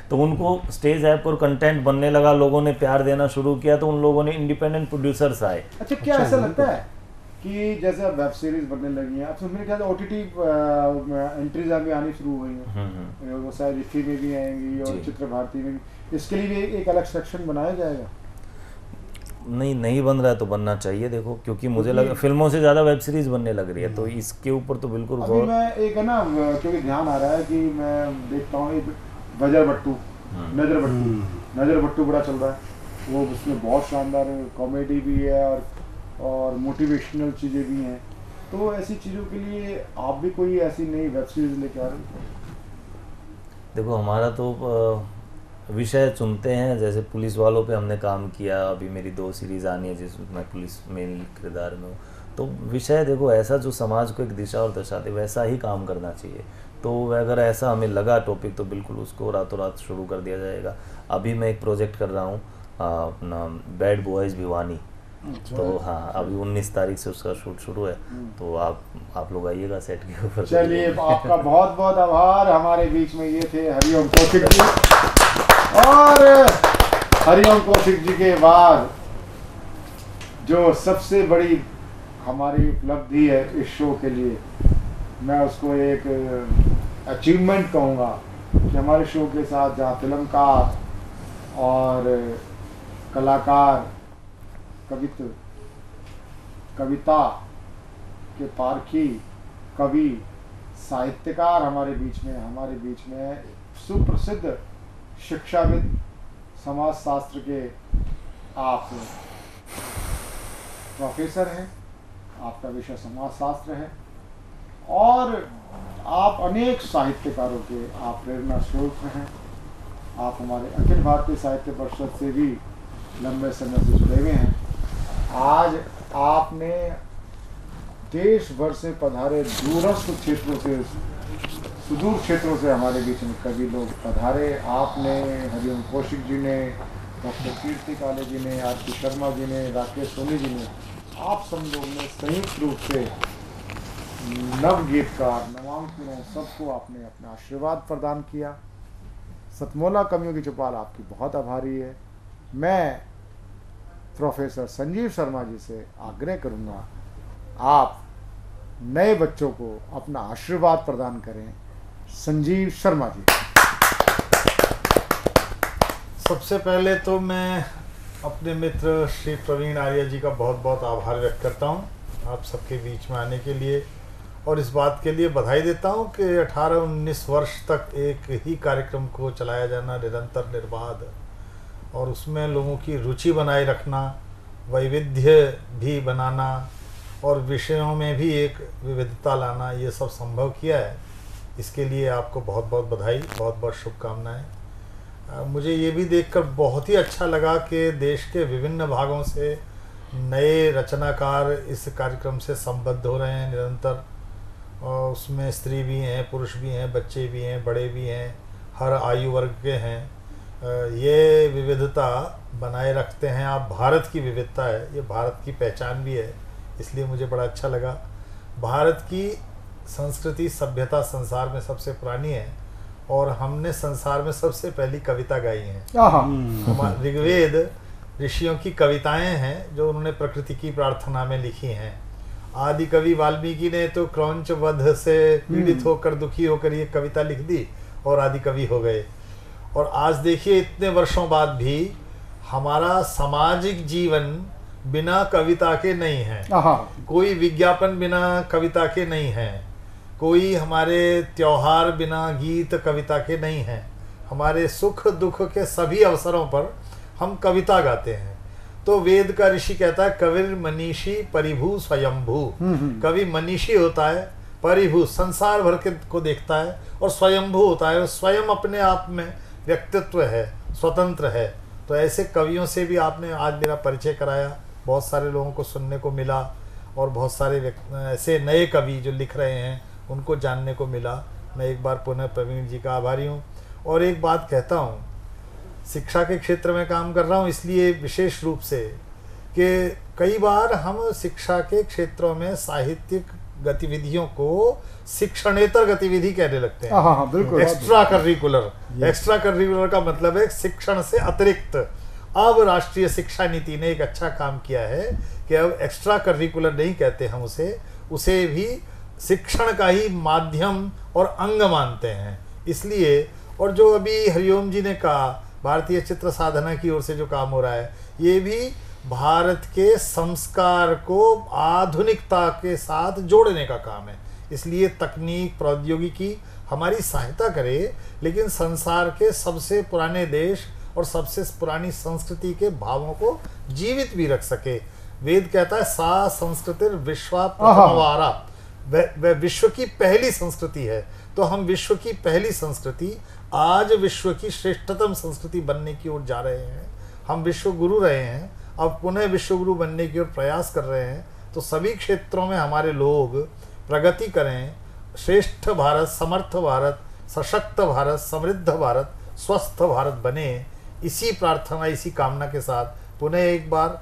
N: तो उनको स्टेज ऐप पर कंटेंट बनने लगा, लोगों ने प्यार देना शुरू किया, तो उन लोगों ने इंडिपेंडेंट प्रोड्यूसर्स आए।
K: अच्छा, क्या ऐसा लगता है कि जैसे अब वेब सीरीज बनने लगी हैं, अब तो मेरे ख्याल से OTT एंट्रीज अभी आनी शुरू हुई हैं, वो शायद इफ्फी में भी आएंगी और चित्र भारती में भी। इसके लिए भी एक अलग सेक्शन बनाया जाएगा?
N: नहीं बन रहा है तो बनना चाहिए। देखो, क्योंकि मुझे लगा फिल्मों से ज़्यादा वेब सीरीज बनने लग रही है, तो इसके ऊपर तो बिल्कुल
K: अभी मैं एक है ना, क्योंकि ध्यान आ रहा है कि मैं देखता हूँ नजर बट्टू बड़ा चल रहा है। वो उसमें बहुत शानदार कॉमेडी भी है और मोटिवेशनल चीज़ें भी हैं। तो ऐसी चीज़ों के लिए आप भी कोई ऐसी नई वेब सीरीज लेके आ रहे हैं?
N: देखो, हमारा तो विषय चुनते हैं। जैसे पुलिस वालों पे हमने काम किया, अभी मेरी 2 सीरीज़ आनी है जिसमें मैं पुलिस मेन किरदार में हूँ। तो विषय देखो, ऐसा जो समाज को एक दिशा और दशा दे वैसा ही काम करना चाहिए। तो अगर ऐसा हमें लगा टॉपिक, तो बिल्कुल उसको रातों रात शुरू कर दिया जाएगा। अभी मैं एक प्रोजेक्ट कर रहा हूँ अपना बैड बॉयज़ भिवानी। तो हाँ, अभी 19 तारीख से उसका शूट शुरू है। तो आप लोग आइएगा सेट के ऊपर।
K: चलिए, आपका बहुत बहुत आभार। हमारे बीच में ये थे हरिओम कौशिक जी। और हरिओम कौशिक जी के बाद जो सबसे बड़ी हमारी उपलब्धि है इस शो के लिए, मैं उसको एक अचीवमेंट कहूँगा कि हमारे शो के साथ जहाँ फिल्मकार और कलाकार, कविता के पारखी, कवि, साहित्यकार हमारे बीच में सुप्रसिद्ध शिक्षाविद, समाजशास्त्र के आप प्रोफेसर हैं, आपका विषय समाजशास्त्र है, और आप अनेक साहित्यकारों के आप प्रेरणा स्रोत हैं। आप हमारे अखिल भारतीय साहित्य परिषद से भी लंबे समय से जुड़े हुए हैं। आज आपने देश भर से पधारे दूरस्थ क्षेत्रों से, सुदूर क्षेत्रों से हमारे बीच में कवि लोग पधारे। आपने, हरिओम कौशिक जी ने, डॉक्टर कीर्ति काले जी ने, आरती शर्मा जी ने, राकेश सोनी जी ने, आप सब लोग ने संयुक्त रूप से नव गीतकार, नवांकुरों सबको आपने अपना आशीर्वाद प्रदान किया। सतमोला कवियों की चौपाल आपकी बहुत आभारी है। मैं प्रोफेसर संजीव शर्मा जी से आग्रह करूंगा, आप नए बच्चों को अपना आशीर्वाद प्रदान करें। संजीव शर्मा जी।
P: सबसे पहले तो मैं अपने मित्र श्री प्रवीण आर्य जी का बहुत बहुत आभार व्यक्त करता हूं आप सबके बीच में आने के लिए। और इस बात के लिए बधाई देता हूँ कि 18-19 वर्ष तक एक ही कार्यक्रम को चलाया जाना निरंतर निर्बाध, और उसमें लोगों की रुचि बनाए रखना, वैविध्य भी बनाना और विषयों में भी एक विविधता लाना, ये सब संभव किया है। इसके लिए आपको बहुत बहुत बधाई, बहुत बहुत शुभकामनाएं। मुझे ये भी देखकर बहुत ही अच्छा लगा कि देश के विभिन्न भागों से नए रचनाकार इस कार्यक्रम से संबद्ध हो रहे हैं निरंतर, और उसमें स्त्री भी हैं, पुरुष भी हैं, बच्चे भी हैं, बड़े भी हैं, हर आयु वर्ग के हैं। ये विविधता बनाए रखते हैं आप। भारत की विविधता है, ये भारत की पहचान भी है, इसलिए मुझे बड़ा अच्छा लगा। भारत की संस्कृति सभ्यता संसार में सबसे पुरानी है, और हमने संसार में सबसे पहली कविता गाई है। हमारे ऋग्वेद ऋषियों की कविताएं हैं जो उन्होंने प्रकृति की प्रार्थना में लिखी हैं। आदि कवि वाल्मीकि ने तो क्रौंच वध से पीड़ित होकर, दुखी होकर ये कविता लिख दी और आदि कवि हो गए। और आज देखिए इतने वर्षों बाद भी हमारा सामाजिक जीवन बिना कविता के नहीं है, कोई विज्ञापन बिना कविता के नहीं है, कोई हमारे त्योहार बिना गीत कविता के नहीं है। हमारे सुख दुख के सभी अवसरों पर हम कविता गाते हैं। तो वेद का ऋषि कहता है कविर मनीषी परिभू स्वयंभू। कवि मनीषी होता है, परिभू संसार भर के को देखता है, और स्वयंभू होता है, स्वयं अपने आप में व्यक्तित्व है, स्वतंत्र है। तो ऐसे कवियों से भी आपने आज मेरा परिचय कराया, बहुत सारे लोगों को सुनने को मिला, और बहुत सारे ऐसे नए कवि जो लिख रहे हैं उनको जानने को मिला। मैं एक बार पुनः प्रवीण जी का आभारी हूँ। और एक बात कहता हूँ, शिक्षा के क्षेत्र में काम कर रहा हूँ इसलिए विशेष रूप से कि कई बार हम शिक्षा के क्षेत्रों में साहित्यिक गतिविधियों को शिक्षणेतर गतिविधि कहने लगते हैं।
K: हाँ, बिल्कुल।
P: Extra curricular. एक्स्ट्रा करिकुलर का मतलब है शिक्षण से अतिरिक्त। अब राष्ट्रीय शिक्षा नीति ने एक अच्छा काम किया है कि अब एक्स्ट्रा करिकुलर नहीं कहते हम उसे भी शिक्षण का ही माध्यम और अंग मानते हैं। इसलिए, और जो अभी हरिओम जी ने कहा, भारतीय चित्र साधना की ओर से जो काम हो रहा है, ये भी भारत के संस्कार को आधुनिकता के साथ जोड़ने का काम है। इसलिए तकनीक प्रौद्योगिकी हमारी सहायता करे, लेकिन संसार के सबसे पुराने देश और सबसे पुरानी संस्कृति के भावों को जीवित भी रख सके। वेद कहता है सा संस्कृति विश्वा प्रथमवारा, वह विश्व की पहली संस्कृति है। तो हम विश्व की पहली संस्कृति आज विश्व की श्रेष्ठतम संस्कृति बनने की ओर जा रहे हैं। हम विश्व गुरु रहे हैं, अब पुनः विश्व गुरु बनने की ओर प्रयास कर रहे हैं। तो सभी क्षेत्रों में हमारे लोग प्रगति करें, श्रेष्ठ भारत, समर्थ भारत, सशक्त भारत, समृद्ध भारत, स्वस्थ भारत बने। इसी प्रार्थना, इसी कामना के साथ पुनः एक बार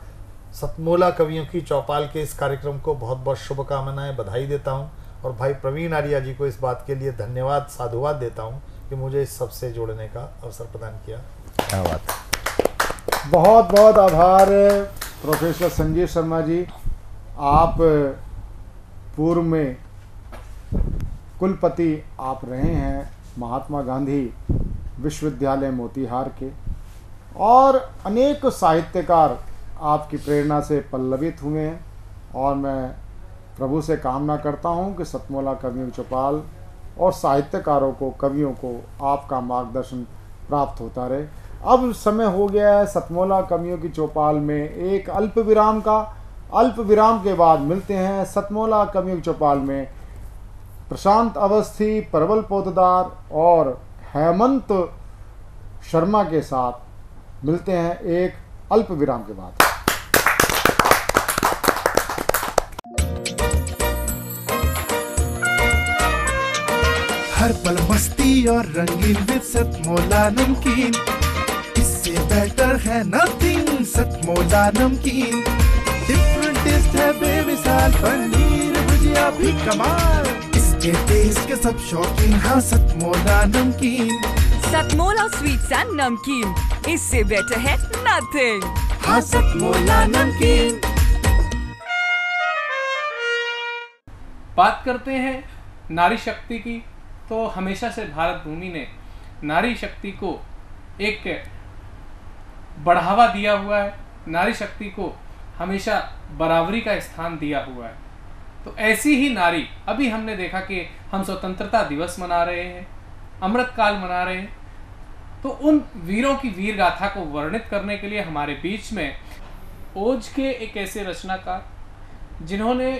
P: सतमोला कवियों की चौपाल के इस कार्यक्रम को बहुत बहुत शुभकामनाएं, बधाई देता हूं, और भाई प्रवीण आर्या जी को इस बात के लिए धन्यवाद, साधुवाद देता हूं कि मुझे इस सबसे जोड़ने का अवसर प्रदान किया।
N: क्या बात।
K: बहुत बहुत आभार प्रोफेसर संजीव शर्मा जी। आप पूर्व में कुलपति आप रहे हैं महात्मा गांधी विश्वविद्यालय मोतीहार के, और अनेक साहित्यकार आपकी प्रेरणा से पल्लवित हुए हैं। और मैं प्रभु से कामना करता हूं कि सतमोला कवियों की चौपाल और साहित्यकारों को, कवियों को आपका मार्गदर्शन प्राप्त होता रहे। अब समय हो गया है सतमोला कवियों की चौपाल में एक अल्प विराम का। अल्प विराम के बाद मिलते हैं सतमोला कवियों की चौपाल में प्रशांत अवस्थी, प्रबल पोतदार और हेमंत शर्मा के साथ। मिलते हैं एक अल्प विराम के बाद।
Q: हर पल मस्ती और रंगीन विद सतमोला नमकीन, इससे बेटर है नथिंग। सतमोला नमकीन डिफरेंट टेस्ट है बेमिसाल, पनीर भुजिया भी कमाल, इसके टेस्ट के सब शौकीन। हाँ सतमोला नमकीन,
R: सतमोला स्वीट्स एंड नमकीन, इससे बेटर है नथिंग।
Q: हाँ सतमोला नमकीन।
I: बात करते हैं नारी शक्ति की, तो हमेशा से भारत भूमि ने नारी शक्ति को एक बढ़ावा दिया हुआ है, नारी शक्ति को हमेशा बराबरी का स्थान दिया हुआ है। तो ऐसी ही नारी, अभी हमने देखा कि हम स्वतंत्रता दिवस मना रहे हैं, अमृत काल मना रहे हैं, तो उन वीरों की वीर गाथा को वर्णित करने के लिए हमारे बीच में ओज के एक ऐसे रचनाकार जिन्होंने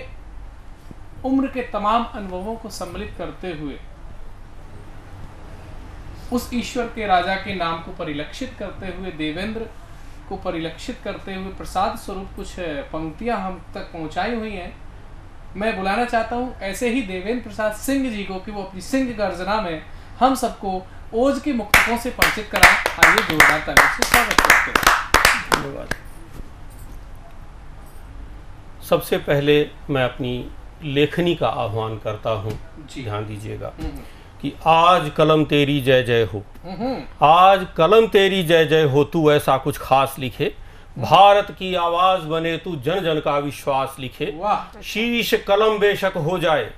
I: उम्र के तमाम अनुभवों को सम्मिलित करते हुए उस ईश्वर के राजा के नाम को परिलक्षित करते हुए, देवेंद्र को परिलक्षित करते हुए प्रसाद स्वरूप कुछ पंक्तियां हम तक पहुंचाई हुई हैं। मैं बुलाना चाहता हूं ऐसे ही देवेंद्र प्रसाद सिंह जी को कि वो अपनी सिंह गर्जना में हम सबको ओज के मुक्तकों से परिचित कराएं। आइए जोरदार तालियों से स्वागत करते हैं।
S: धन्यवाद। सबसे पहले मैं अपनी लेखनी का आह्वान करता हूँ, ध्यान दीजिएगा कि आज कलम तेरी जय जय हो, आज कलम तेरी जय जय हो, तू ऐसा कुछ खास लिखे, भारत की आवाज बने तू, जन जन का विश्वास लिखे, शीश कलम बेशक हो जाए,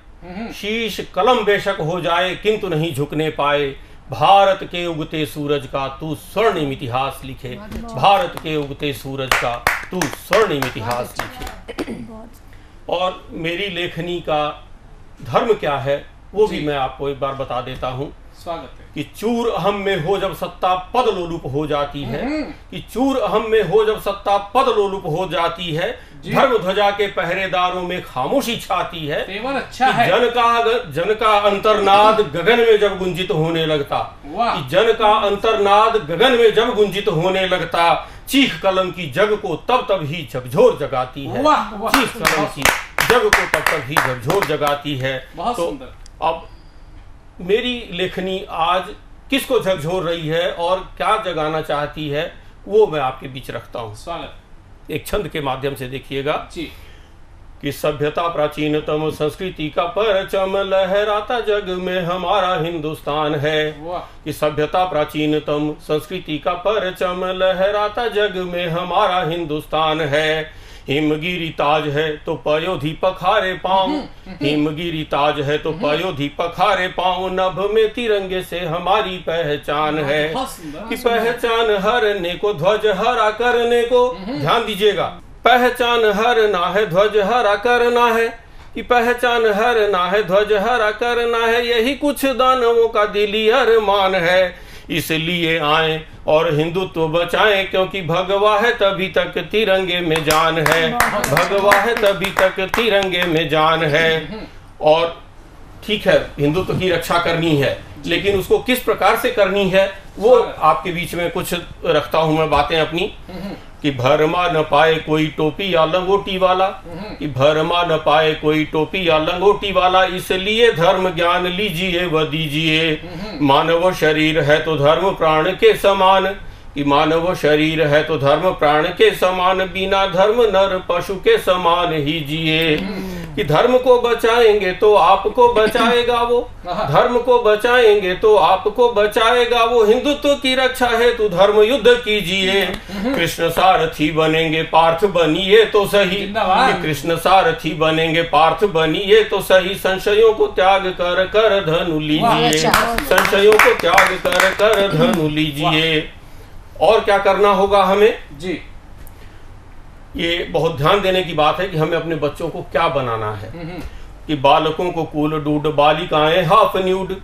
S: शीश कलम बेशक हो जाए, किंतु नहीं झुकने पाए, भारत के उगते सूरज का तू स्वर्णिम इतिहास लिखे, भारत के उगते सूरज का तू स्वर्णिम इतिहास लिखे। और मेरी लेखनी का धर्म क्या है वो भी मैं आपको एक बार बता देता हूँ।
I: स्वागत है।
S: कि चूर अहम में हो जब सत्ता पद लोलुप हो जाती है, कि चूर अहम में हो जब सत्ता पद लोलुप हो जाती है, धर्म ध्वजा के पहरेदारों में खामोशी छाती है,
I: अच्छा है।
S: जन का अंतर्नाद गगन में जब गुंजित होने लगता, कि जन का अंतर्नाद गगन में जब गुंजित होने लगता, चीख कलम की जग को तब तब ही झकझोर जगाती है, चीख कलम की जग को तब तब ही झकझोर जगाती है।
I: तो
S: अब मेरी लेखनी आज किसको झकझोर रही है और क्या जगाना चाहती है वो मैं आपके बीच रखता हूँ।
I: स्वागत।
S: एक छंद के माध्यम से देखिएगा
I: जी।
S: कि सभ्यता प्राचीनतम संस्कृति का परचम लहराता जग में हमारा हिंदुस्तान है, कि सभ्यता प्राचीनतम संस्कृति का परचम लहराता जग में हमारा हिंदुस्तान है, हिमगिरी ताज है तो पयोधी पखारे पाँव, हिमगिरी ताज है तो पयोधी पखारे पाँव, नभ में तिरंगे से हमारी पहचान है, कि पहचान हरने को ध्वज हरा करने को, ध्यान दीजिएगा, पहचान हरना है ध्वज हरा करना है, कि पहचान हरना है ध्वज हरा करना है, यही कुछ दानवों का दिली अरमान है, इसलिए आए और हिंदुत्व बचाएं, क्योंकि भगवा है तभी तक तिरंगे में जान है, भगवा है तभी तक तिरंगे में जान है। और ठीक है, हिंदुत्व की रक्षा करनी है, लेकिन उसको किस प्रकार से करनी है वो आपके बीच में कुछ रखता हूं मैं बातें अपनी। कि भरमा न पाए कोई टोपी या लंगोटी वाला, कि भरमा न पाए कोई टोपी या लंगोटी वाला, इसलिए धर्म ज्ञान लीजिए व दीजिए, मानव शरीर है तो धर्म प्राण के समान, कि मानव शरीर है तो धर्म प्राण के समान, बिना धर्म नर पशु के समान ही जिए, कि धर्म को बचाएंगे तो आपको बचाएगा वो, धर्म को बचाएंगे तो आपको बचाएगा वो, हिंदुत्व की रक्षा है तो धर्म युद्ध कीजिए, कृष्ण सारथी बनेंगे पार्थ बनिए तो सही, कि कृष्ण सारथी बनेंगे पार्थ बनिए तो सही, संशयों को त्याग कर कर धनु लीजिए, संशयों को त्याग कर कर धनु लीजिए। और क्या करना होगा हमें
I: जी,
S: ये बहुत ध्यान देने की बात है कि हमें अपने बच्चों को क्या बनाना है। कि बालकों को कूल डूड बालिकाएं हाफ न्यूड,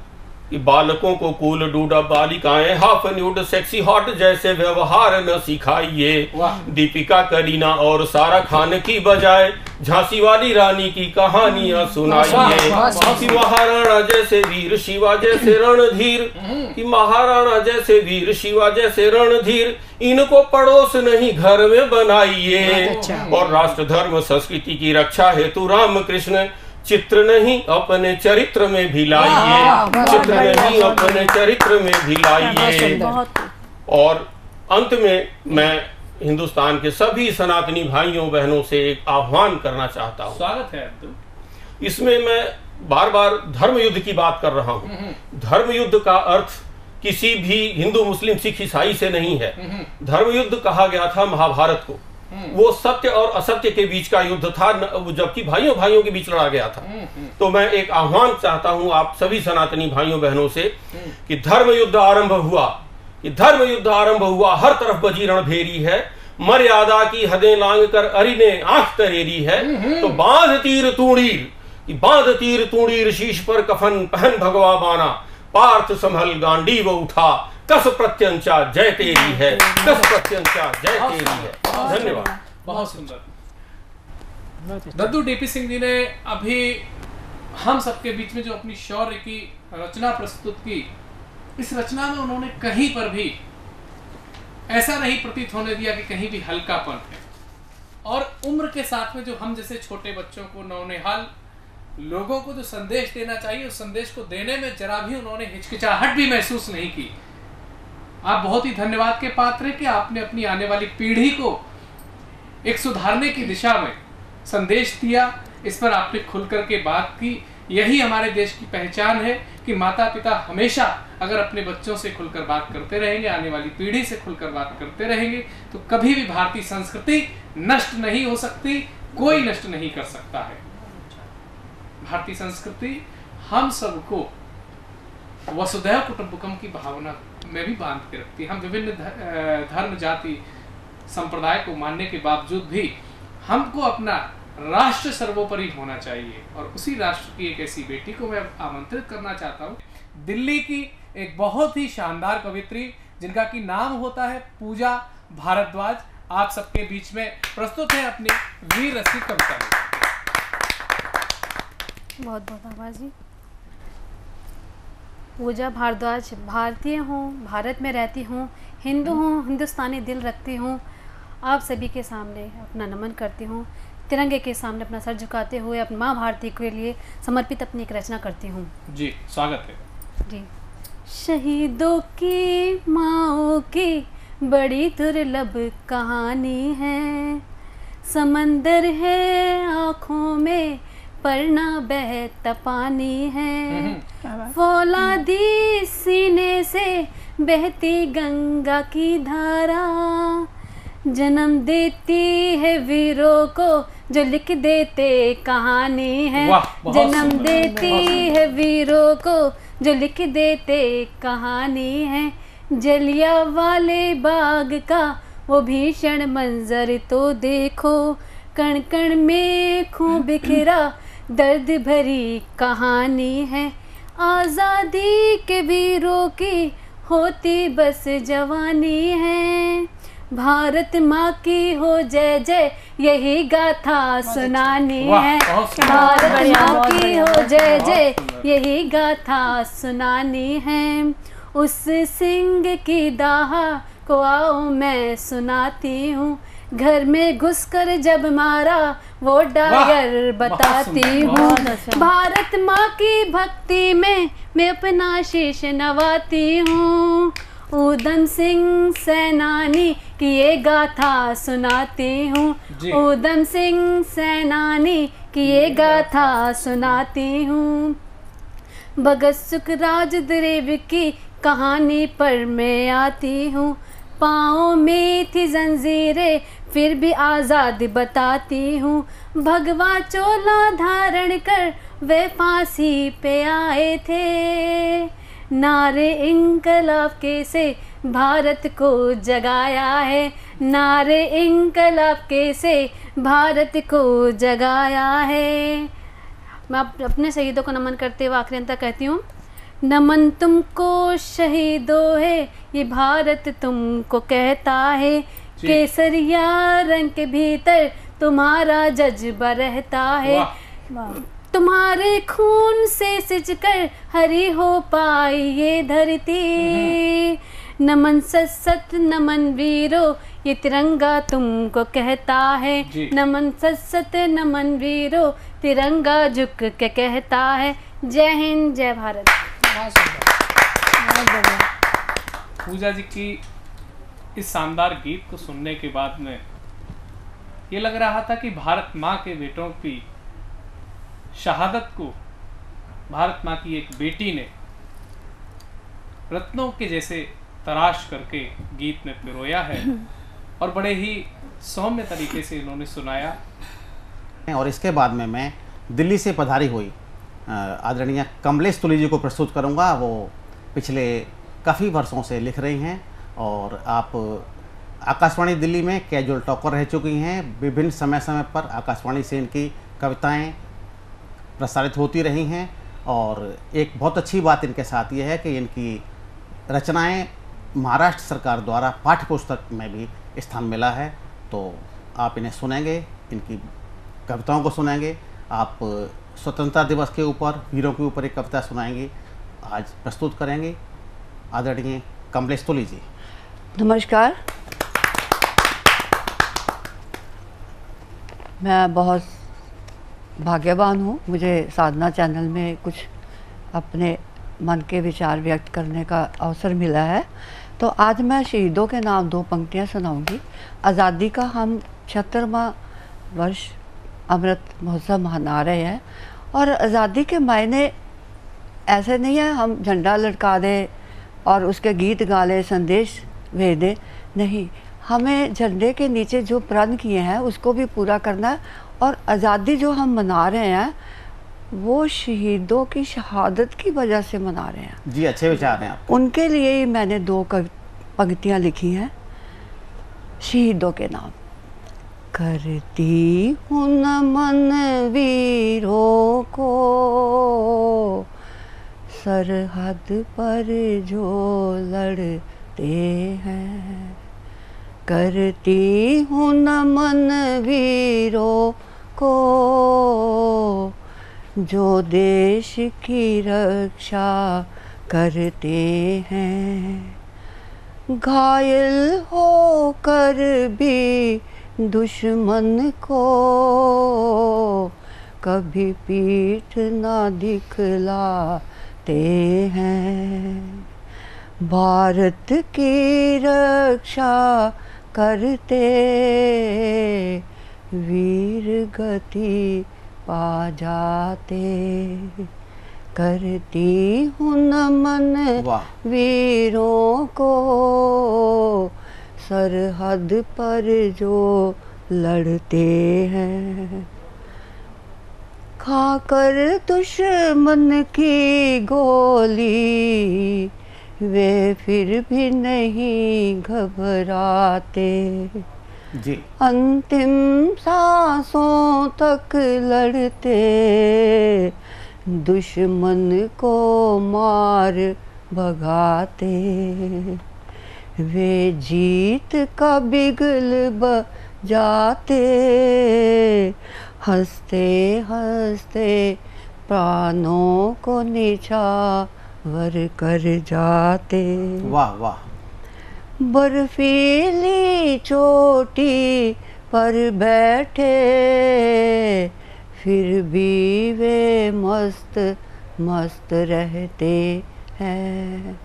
S: कि बालकों को कूल डूड बालिकाएं हाफ न्यूड, सेक्सी हॉट जैसे व्यवहार न सिखाइए, दीपिका करीना और सारा खान की बजाय झांसी वाली रानी की कहानियां सुनाइए, कि महाराणा जैसे वीर शिवा जैसे रणधीर, कि महाराणा जैसे वीर शिवा जैसे रणधीर, इनको पड़ोस नहीं घर में बनाइए, और राष्ट्र धर्म संस्कृति की रक्षा हेतु राम कृष्ण चित्र नहीं अपने चरित्र में भी लाइए, चित्र नहीं अपने चरित्र में भी लाइए। और अंत में मैं हिंदुस्तान के सभी सनातनी भाइयों बहनों से एक आह्वान करना चाहता हूँ।
I: स्वागत है अब्दुल।
S: इसमें मैं बार बार धर्म युद्ध की बात कर रहा हूँ। धर्म युद्ध का अर्थ किसी भी हिंदू मुस्लिम सिख ईसाई से नहीं है। धर्म युद्ध कहा गया था महाभारत को, वो सत्य और असत्य के बीच का युद्ध था, जबकि भाइयों भाइयों के बीच लड़ा गया था। तो मैं एक आह्वान चाहता हूं आप सभी सनातनी भाइयों बहनों से कि धर्म युद्ध आरंभ हुआ, कि धर्म युद्ध आरंभ हुआ, हर तरफ बजी रणभेरी है, मर्यादा की हदें लांग कर अरि ने आंख तरेरी है। तो बांध तीर तूणीर शीश पर कफन पहन भगवा बाना, पार्थ संभल गांडी वो उठा, कस प्रत्यंचा जय तेरी है, कस प्रत्यंचा जय तेरी है। धन्यवाद।
I: बहुत सुंदर। दद्दू डीपी सिंह जी ने अभी हम सबके बीच में जो अपनी शौर्य की रचना प्रस्तुत की, इस रचना में उन्होंने कहीं पर भी ऐसा नहीं प्रतीत होने दिया कि कहीं भी हल्कापन है। और उम्र के साथ में जो हम जैसे छोटे बच्चों को, नौनिहाल लोगों को जो संदेश देना चाहिए, उस संदेश को देने में जरा भी उन्होंने हिचकिचाहट भी महसूस नहीं की। आप बहुत ही धन्यवाद के पात्र हैं कि आपने अपनी आने वाली पीढ़ी को एक सुधारने की दिशा में संदेश दिया। इस पर आपने खुलकर के बात की। यही हमारे देश की पहचान है कि माता पिता हमेशा अगर अपने बच्चों से खुलकर बात करते रहेंगे, आने वाली पीढ़ी से खुलकर बात करते रहेंगे, तो कभी भी भारतीय संस्कृति नष्ट नहीं हो सकती, कोई नष्ट नहीं कर सकता है। भारतीय संस्कृति हम सबको वसुधैव कुटुंबकम की भावना में भी बांध के रखती है। हम विभिन्न धर्म, जाति, संप्रदाय को मानने के बावजूद भी हमको अपना राष्ट्र सर्वोपरि होना चाहिए। और उसी राष्ट्र की एक ऐसी बेटी को मैं आमंत्रित करना चाहता हूँ, दिल्ली की एक बहुत ही शानदार कवित्री जिनका कि नाम होता है पूजा भारद्वाज, आप सबके बीच में प्रस्तुत है अपनी वीर रसी कविता।
T: बहुत बहुत आभार जी। पूजा भारद्वाज भारतीय हूँ, भारत में रहती हूँ, हिंदू हूँ, हिंदुस्तानी दिल रखती हूँ। आप सभी के सामने अपना नमन करती हूँ, तिरंगे के सामने अपना सर झुकाते हुए अपनी माँ भारती के लिए समर्पित अपनी एक रचना करती हूँ।
I: जी स्वागत है
T: जी। शहीदों की माओ की बड़ी दुर्लभ कहानी है, समंदर है आँखों में पर ना बहता पानी है, फौलादी सीने से बहती गंगा की धारा, जन्म देती है वीरों को जो लिख देते कहानी है, जन्म देती है वीरों को जो लिख देते कहानी है। जलियांवाले बाग का वो भीषण मंजर तो देखो, कण कण में खून बिखरा दर्द भरी कहानी है। आज़ादी के वीरों की होती बस जवानी है, भारत माँ की हो जय जय यही गाथा सुनानी है, भारत माँ की हो जय जय यही गाथा सुनानी है। उस सिंह की दाहा को आओ मैं सुनाती हूँ, घर में घुसकर जब मारा वो डायर बताती हूँ। भारत माँ की भक्ति में मैं अपना शीश नवाती हूँ, ऊधम सिंह सेनानी की ये गाथा सुनाती हूँ, ऊधम सिंह सेनानी की ये गाथा सुनाती हूँ। भगत सुखराज देव की कहानी पर मैं आती हूँ, पाँव में थी जंजीरें फिर भी आज़ाद बताती हूँ। भगवा चोला धारण कर वे फांसी पे आए थे, नारे इंकलाब के से भारत को जगाया है, नारे इंकलाब के से भारत को जगाया है। मैं अपने शहीदों को नमन करते हुए आखिरी अंत कहती हूँ, नमन तुमको शहीदों है ये भारत तुमको कहता है, केसरिया रंग के भीतर तुम्हारा जज्बा रहता है, तुम्हारे खून से सिंचकर हरी हो पाई ये धरती। नमन सत नमन वीरों ये तिरंगा तुमको कहता है, नमन सत नमन वीरों तिरंगा झुक के कहता है। जय हिंद, जय भारत।
I: पूजा जी की इस शानदार गीत को सुनने के बाद में ये लग रहा था कि भारत माँ के बेटों की शहादत को भारत माँ की एक बेटी ने रत्नों के जैसे तराश करके गीत में पिरोया है और बड़े ही सौम्य तरीके से इन्होंने सुनाया।
U: और इसके बाद में मैं दिल्ली से पधारी हुई आदरणीय कमलेश तुली जी को प्रस्तुत करूंगा। वो पिछले काफ़ी वर्षों से लिख रही हैं और आप आकाशवाणी दिल्ली में कैजुअल टॉकर रह चुकी हैं। विभिन्न समय समय पर आकाशवाणी से इनकी कविताएं प्रसारित होती रही हैं और एक बहुत अच्छी बात इनके साथ ये है कि इनकी रचनाएं महाराष्ट्र सरकार द्वारा पाठ्य पुस्तक में भी स्थान मिला है। तो आप इन्हें सुनेंगे, इनकी कविताओं को सुनेंगे। आप स्वतंत्रता दिवस के ऊपर, वीरों के ऊपर एक कविता सुनाएंगी, आज प्रस्तुत करेंगे आदरणीय कमलेश तुली जी।
A: नमस्कार, मैं बहुत भाग्यवान हूँ, मुझे साधना चैनल में कुछ अपने मन के विचार व्यक्त करने का अवसर मिला है। तो आज मैं शहीदों के नाम 2 पंक्तियाँ सुनाऊंगी। आज़ादी का हम 76वां वर्ष अमृत महोत्सव मना रहे हैं और आज़ादी के मायने ऐसे नहीं है हम झंडा लटका दें और उसके गीत गा लें, संदेश भेज दें, नहीं, हमें झंडे के नीचे जो प्रण किए हैं उसको भी पूरा करना है। और आज़ादी जो हम मना रहे हैं वो शहीदों की शहादत की वजह से मना रहे हैं।
U: जी, अच्छे विचार हैं आप।
A: उनके लिए ही मैंने 2 पंक्तियाँ लिखी हैं शहीदों के नाम। करती हूँ नमन वीरों को, सरहद पर जो लड़ते हैं। करती हूँ नमन वीरों को, जो देश की रक्षा करते हैं। घायल होकर भी दुश्मन को कभी पीठ ना दिखलाते हैं। भारत की रक्षा करते वीर गति पा जाते। करती हूँ नमन वीरों को, सरहद पर जो लड़ते हैं। खाकर दुश्मन की गोली वे फिर भी नहीं घबराते।
U: जी।
A: अंतिम सांसों तक लड़ते, दुश्मन को मार भगाते। वे जीत का बिगुल बजाते, हंसते हंसते प्राणों को निछावर कर जाते।
U: वाह वाह।
A: बर्फीली चोटी पर बैठे, फिर भी वे मस्त मस्त रहते हैं।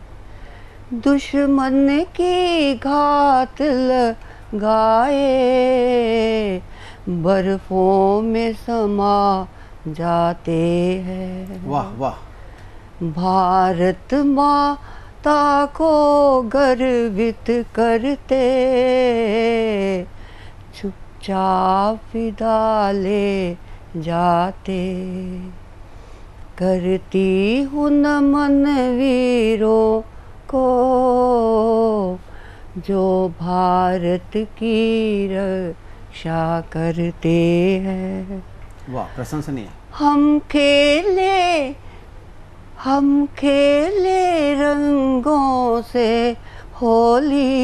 A: दुश्मन की घात लगाए, बर्फों में समा जाते हैं।
U: वाह वाह।
A: भारत माता को गर्वित करते, चुपचाप विदा ले जाते। करती हूँ नमन वीरों को, जो भारत की रक्षा करते हैं।
U: वाह, प्रशंसनीय।
A: हम खेले रंगों से होली,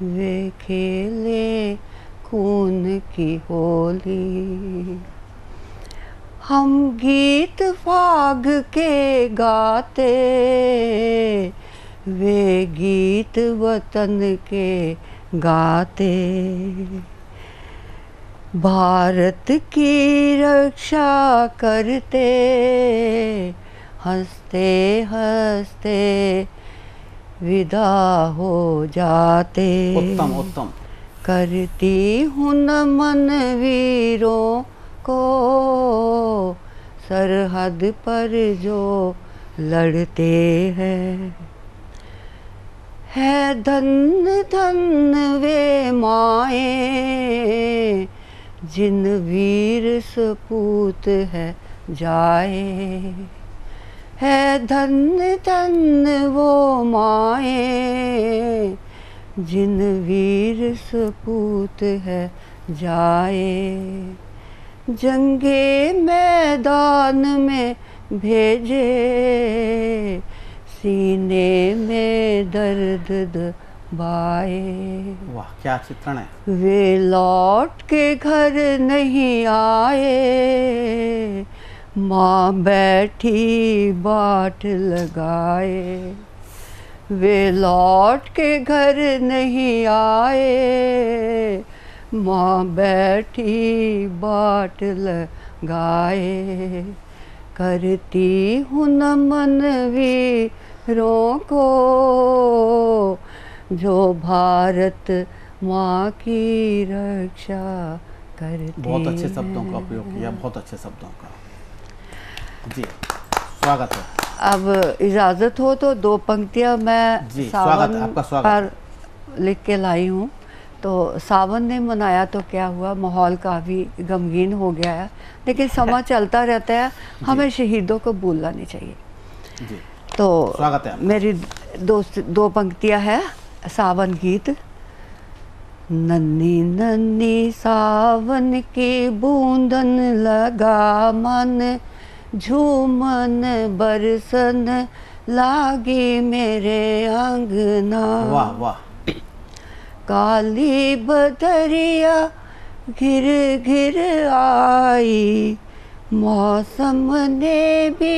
A: वे खेले खून की होली। हम गीत फाग के गाते, वे गीत वतन के गाते। भारत की रक्षा करते, हंसते हंसते विदा हो जाते।
U: उत्तम उत्तम।
A: करती हूँ नमन वीरों को, सरहद पर जो लड़ते हैं। है धन्य धन्य वे माए, जिन वीर सपूत है जाए। है धन्य धन्य वो माए, जिन वीर सपूत है जाए, जंगे मैदान में भेजे, सीने में दर्द दबाए।
U: वाह क्या चित्रण है।
A: वे लौट के घर नहीं आए, माँ बैठी बाट लगाए। वे लौट के घर नहीं आए, माँ बैठी बाट लगाए। करती हूँ नमन वीरों को, जो भारत माँ की रक्षा करती।
U: बहुत अच्छे शब्दों का उपयोग किया, बहुत अच्छे शब्दों का। जी स्वागत है।
A: अब इजाज़त हो तो 2 पंक्तियाँ मैं सावन
U: आपका स्वागत
A: पर लिख के लाई हूँ। तो सावन ने मनाया तो क्या हुआ, माहौल काफ़ी गमगीन हो गया है, लेकिन समय चलता रहता है, हमें शहीदों को भूलना नहीं चाहिए।
U: जी
A: तो
U: स्वागत है।
A: मेरी 2 पंक्तियाँ है सावन गीत। नन्ही नन्ही सावन की बूंदन लगा मन, झूमन बरसन लागी मेरे आंगना।
U: वाह वाह।
A: काली बदरिया घिर घिर आई, मौसम ने भी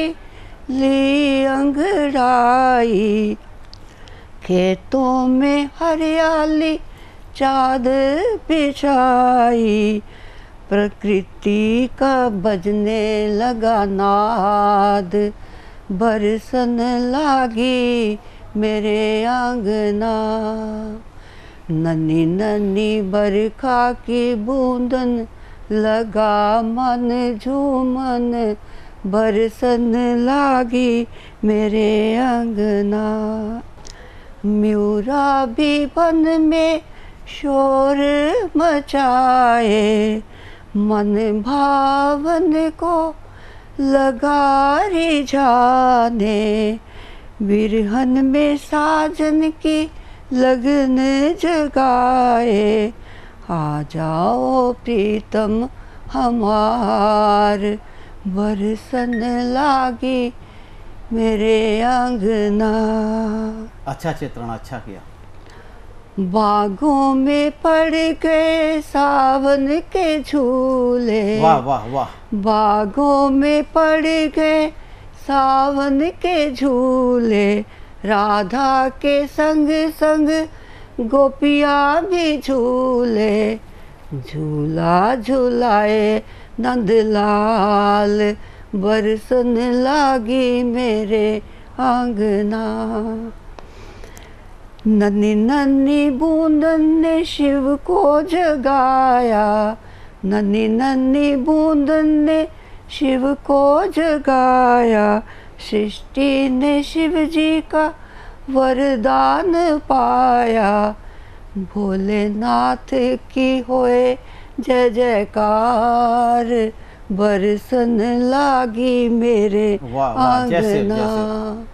A: ली अंगड़ाई। खेतों में हरियाली चादर बिछाई, प्रकृति का बजने लगा नाद, बरसन लागी मेरे आंगना। नन्ही नन्ही बरखा की बूंदन लगा मन, झूमन बरसन लागी मेरे आंगना। म्यूरा भी वन में शोर मचाए, मन भावन को लगा रिझाने। बिरहन में साजन की लगन जगाए, आ जाओ प्रीतम हमार, बरसन लागी मेरे आंगना।
U: अच्छा चित्रण, अच्छा किया।
A: बागों में पड़ गए सावन के झूले।
U: वाह वाह वाह।
A: बागों में पड़ गए सावन के झूले, राधा के संग संग गोपियाँ भी झूले। झूला झूलाए नंदलाल, बरसन लागी मेरे आंगना। नन्ही नन्ही बूंदन ने शिव को जगाया, नन्ही नन्ही बूंदन ने शिव को जगाया। सृष्टि ने शिव जी का वरदान पाया, भोलेनाथ की होए जय जयकार, बरसन लागी मेरे आंगना।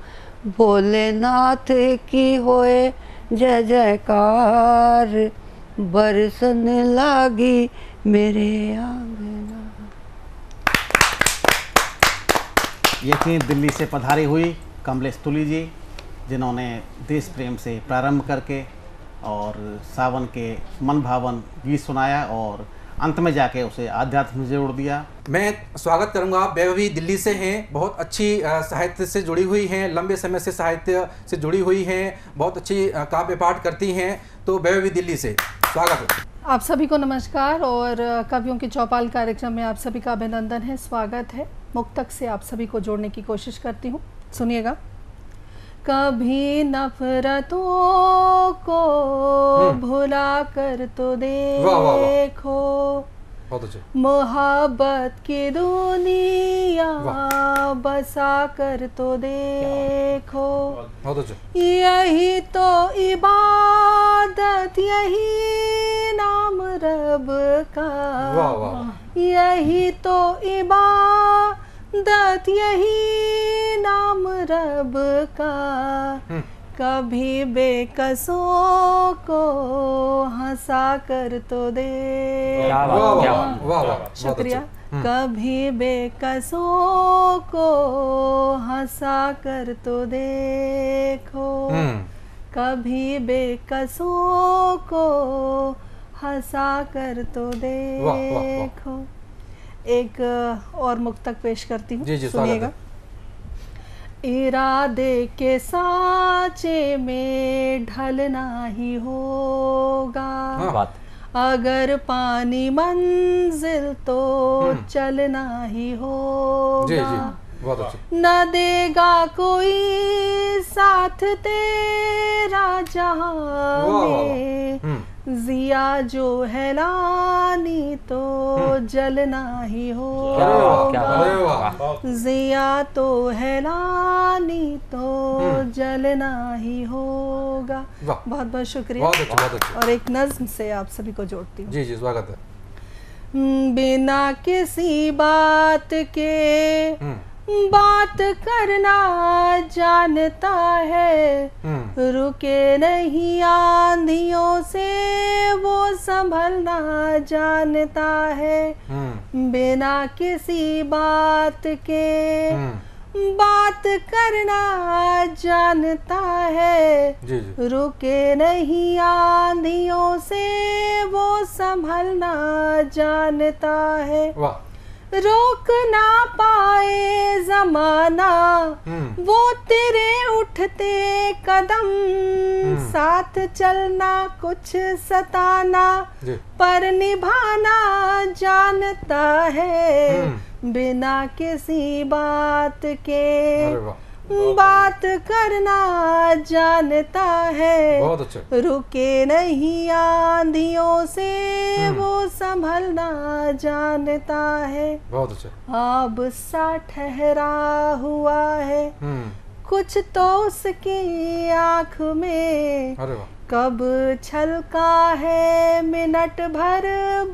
A: भोलेनाथ की होए जय जयकार, बरसन लागी मेरे आंगना।
U: ये थी दिल्ली से पधारी हुई कमलेश तुली जी, जिन्होंने देश प्रेम से प्रारंभ करके और सावन के मन भावन गीत सुनाया और अंत में जाके उसे आध्यात्म से जोड़ दिया।
B: मैं स्वागत करूंगा। वैभवी दिल्ली से हैं, बहुत अच्छी साहित्य से जुड़ी हुई हैं, लंबे समय से साहित्य से जुड़ी हुई हैं, बहुत अच्छी काव्य पाठ करती हैं। तो वैभवी दिल्ली से स्वागत है।
V: आप सभी को नमस्कार और कवियों की चौपाल कार्यक्रम में आप सभी का अभिनंदन है, स्वागत है। मुक्तक से आप सभी को जोड़ने की कोशिश करती हूँ, सुनिएगा। कभी नफरतों को भुला कर तो देखो, मोहब्बत की दुनिया बसा कर तो देखो। यही तो इबादत, यही नाम रब का, यही तो इबादत, यही नाम रब का। कभी बेकसों को हंसा कर तो दे। शुक्रिया। कभी बेकसों को हंसा कर तो देखो, कभी बेकसों को हंसा कर तो देखो। एक और मुक्तक पेश करती हूँ, सुनिएगा। इरादे के सांचे में ढलना ही होगा, अगर पानी मंजिल तो चलना ही होगा। न देगा कोई साथ तेरा जहां में, जिया जो है लानी तो जलना ही होगा। जिया तो है लानी तो जलना ही होगा। बहुत बहुत शुक्रिया। और एक नज्म से आप सभी को जोड़ती हूँ।
B: जी जी, स्वागत है।
V: बिना किसी बात के बात करना जानता है, रुके नहीं आंधियों से वो संभलना जानता है। बिना किसी बात के बात करना जानता है, रुके नहीं आंधियों से वो संभलना जानता है। रोक ना पाए जमाना वो तेरे उठते कदम, साथ चलना कुछ सताना पर निभाना जानता है। बिना किसी बात के बात करना जानता है,
B: बहुत अच्छा।
V: रुके नहीं आंधियों से वो संभलना जानता है।
B: बहुत अच्छा।
V: अब सा ठहरा हुआ है कुछ तो उसकी आँख में, कब छलका है मिनट भर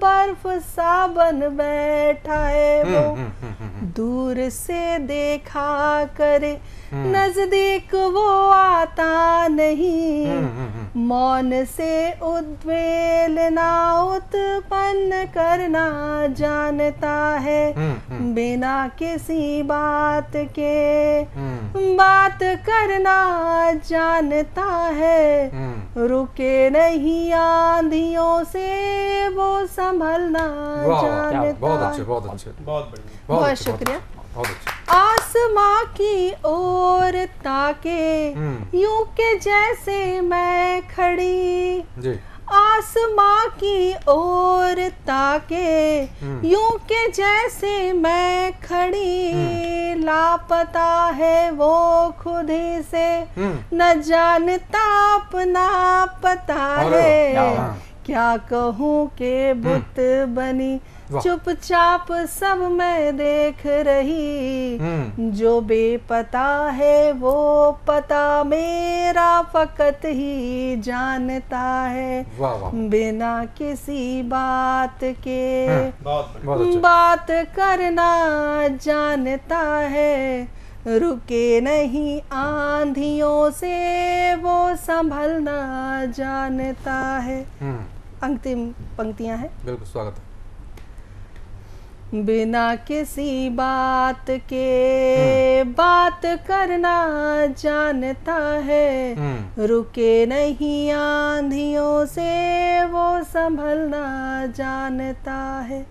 V: बर्फ सा बन बैठा है वो। दूर से देखा करे नजदीक वो आता नहीं, मौन से उद्वेलना उत्पन्न करना जानता है। बिना किसी बात के बात करना जानता है, रुके नहीं आंधियों से वो संभलना जानता।
B: बहुत अच्छे, बहुत अच्छे, बहुत बढ़िया,
V: बहुत शुक्रिया।
B: बहुत अच्छे।
V: आसमां की ओर ताके यूं के जैसे मैं खड़ी
B: जी।
V: आसमां की ओर ताके यूं के जैसे मैं खड़ी, लापता है वो खुद ही से न जानता अपना पता है। क्या कहूँ के बुत बनी चुपचाप सब मैं देख रही, जो बेपता है वो पता मेरा फकत ही जानता है। बिना किसी बात के बात करना जानता है, रुके नहीं आंधियों से वो संभलना जानता है। अंतिम पंक्तियां हैं।
B: बिल्कुल, स्वागत है।
V: बिना किसी बात के बात करना जानता है, रुके नहीं आंधियों से वो संभलना जानता है।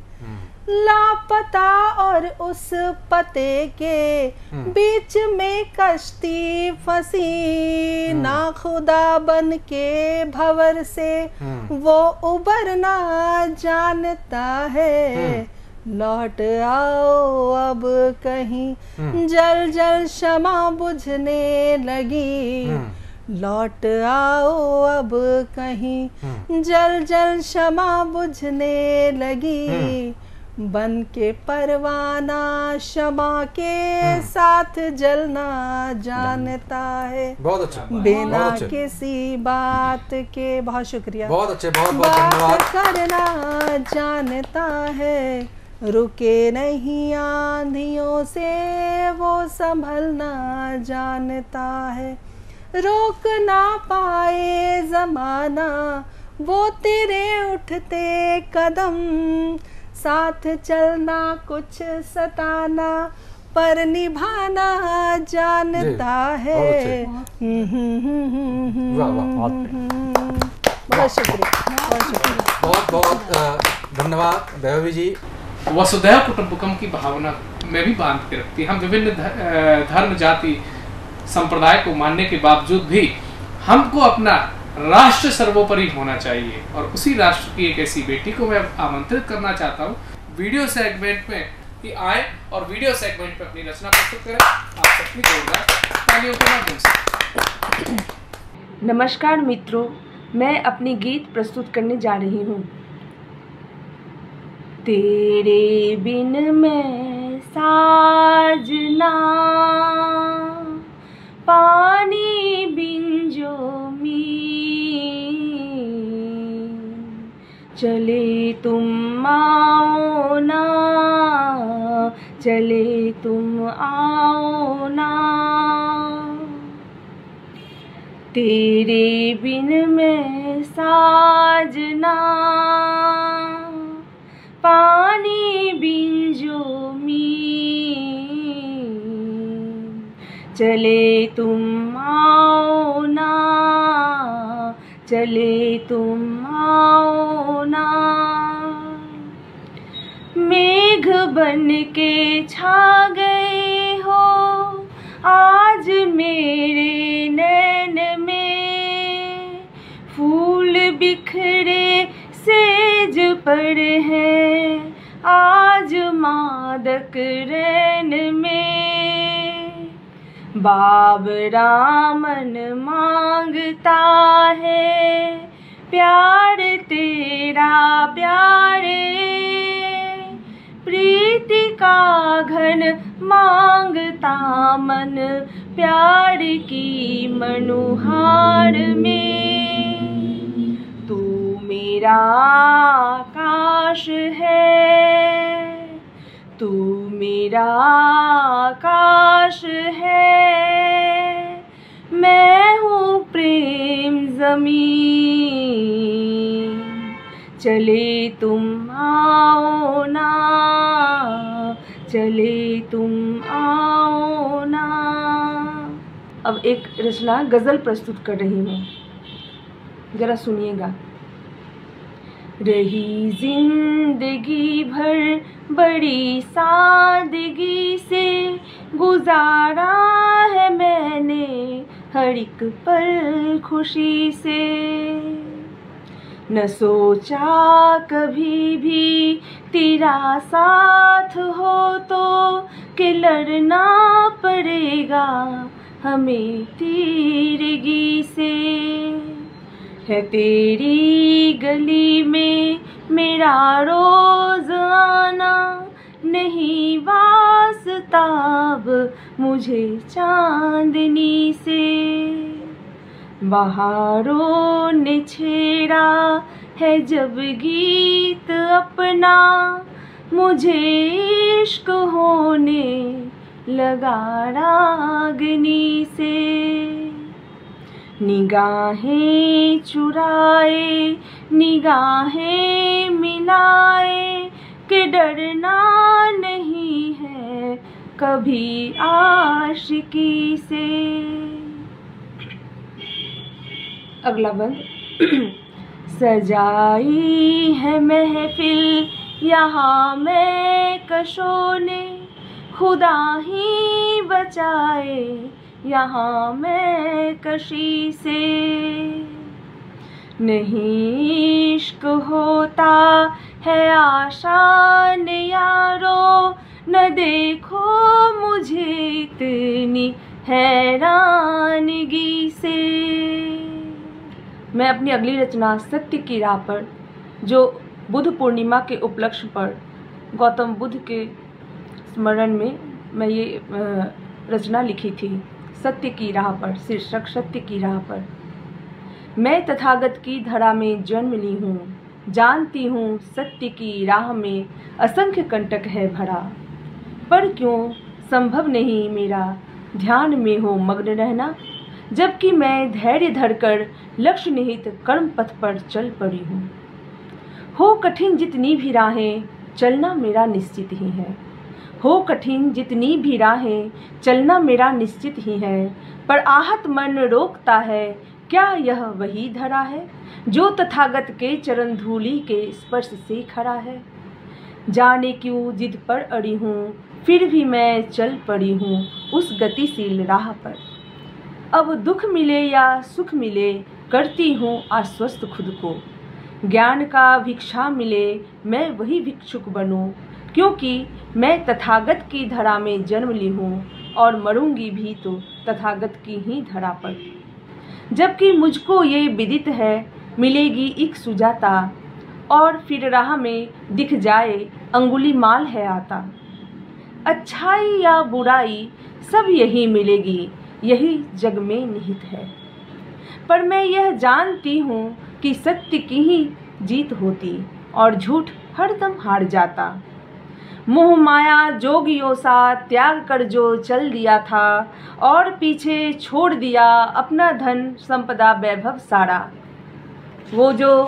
V: लापता और उस पते के बीच में कश्ती फंसी, ना खुदा बन के भंवर से वो उबरना जानता है। लौट आओ अब कहीं जल जल शमा बुझने लगी, लौट आओ अब कहीं जल जल शमा बुझने लगी, बन के परवाना शमा के साथ जलना जानता है।
B: बहुत अच्छा।
V: बिना किसी बात के, बहुत शुक्रिया,
B: बहुत अच्छे, बहुत बहुत धन्यवाद।
V: बात करना जानता है, रुके नहीं आंधियों से वो संभलना जानता है। रोक ना पाए जमाना, वो तेरे उठते कदम, साथ चलना कुछ सताना पर निभाना जानता है। बहुत शुक्रिया, बहुत शुक्रिया,
B: बहुत बहुत धन्यवाद वैभवी जी।
I: वसुधैव कुटुंबकम की भावना में भी बांध के रखती है। हम विभिन्न धर्म जाति संप्रदाय को मानने के बावजूद भी हमको अपना राष्ट्र सर्वोपरि होना चाहिए, और उसी राष्ट्र की एक ऐसी बेटी को मैं आमंत्रित करना चाहता हूँ वीडियो सेगमेंट में कि आए और वीडियो सेगमेंट पे अपनी रचना प्रस्तुत करें। आप सबकी जोरदार तालियों के माध्यम से।
D: नमस्कार मित्रों, मैं अपनी गीत प्रस्तुत करने जा रही हूँ। तेरे बिन मैं साजना, पानी बिन जो चले तुम आओ ना, चले तुम आओ ना, तेरे बिन मैं साजना, पानी बिन जो चले तुम आओ ना, चले तुम आओ ना, मेघ बन के छा गए हो आज मेरे नैन में, फूल बिखरे सेज पर है आज मादक रैन में, बाबरामन मांगता है प्यार तेरा प्यारे, प्रीति का घन मांगता मन प्यार की मनुहार में, तू मेरा आकाश है, तू मेरा आकाश है, मैं हूँ प्रेम ज़मीन, चले तुम आओ ना, चले तुम आओ ना। अब एक रचना गज़ल प्रस्तुत कर रही हूँ, ज़रा सुनिएगा। रही जिंदगी भर बड़ी सादगी से, गुजारा है मैंने हर एक पल खुशी से, न सोचा कभी भी तेरा साथ हो तो कि लड़ना पड़ेगा हमें तीरगी से, है तेरी गली में मेरा रोज आना, नहीं वास्ताब मुझे चांदनी से, बहारों ने छेड़ा है जब गीत अपना, मुझे इश्क होने लगा रागनी से, निगाहें चुराए निगाहें मिलाए कि डरना नहीं है कभी आशिकी से। अगला बंद। सजाई है महफिल यहाँ मैं कशों ने, खुदा ही बचाए यहाँ मैं कशी से, नहीं इश्क होता है आशान यारो, न देखो मुझे इतनी हैरानगी से। मैं अपनी अगली रचना सत्य की राह पर, जो बुद्ध पूर्णिमा के उपलक्ष्य पर गौतम बुद्ध के स्मरण में मैं ये रचना लिखी थी। सत्य की राह पर, शीर्षक सत्य की राह पर। मैं तथागत की धरा में जन्म ली हूँ, जानती हूँ सत्य की राह में असंख्य कंटक है भरा, पर क्यों संभव नहीं मेरा ध्यान में हो मग्न रहना, जबकि मैं धैर्य धरकर लक्ष्य निहित कर्म पथ पर चल पड़ी हूँ। हो कठिन जितनी भी राहें, चलना मेरा निश्चित ही है। हो कठिन जितनी भी राहें, चलना मेरा निश्चित ही है। पर आहत मन रोकता है, क्या यह वही धरा है जो तथागत के चरण धूलि के स्पर्श से खड़ा है। जाने क्यों जिद पर अड़ी हूँ, फिर भी मैं चल पड़ी हूँ उस गतिशील राह पर। अब दुख मिले या सुख मिले, करती हूँ आश्वस्त खुद को। ज्ञान का भिक्षा मिले, मैं वही भिक्षुक बनूं, क्योंकि मैं तथागत की धरा में जन्म ली हूँ और मरूंगी भी तो तथागत की ही धरा पर। जबकि मुझको ये विदित है, मिलेगी एक सुजाता, और फिर राह में दिख जाए अंगुली माल है आता। अच्छाई या बुराई सब यही मिलेगी, यही जग में निहित है। पर मैं यह जानती हूँ कि सत्य की ही जीत होती और झूठ हरदम हार जाता। मोह माया जोगियों सा त्याग कर जो चल दिया था, और पीछे छोड़ दिया अपना धन संपदा वैभव सारा। वो जो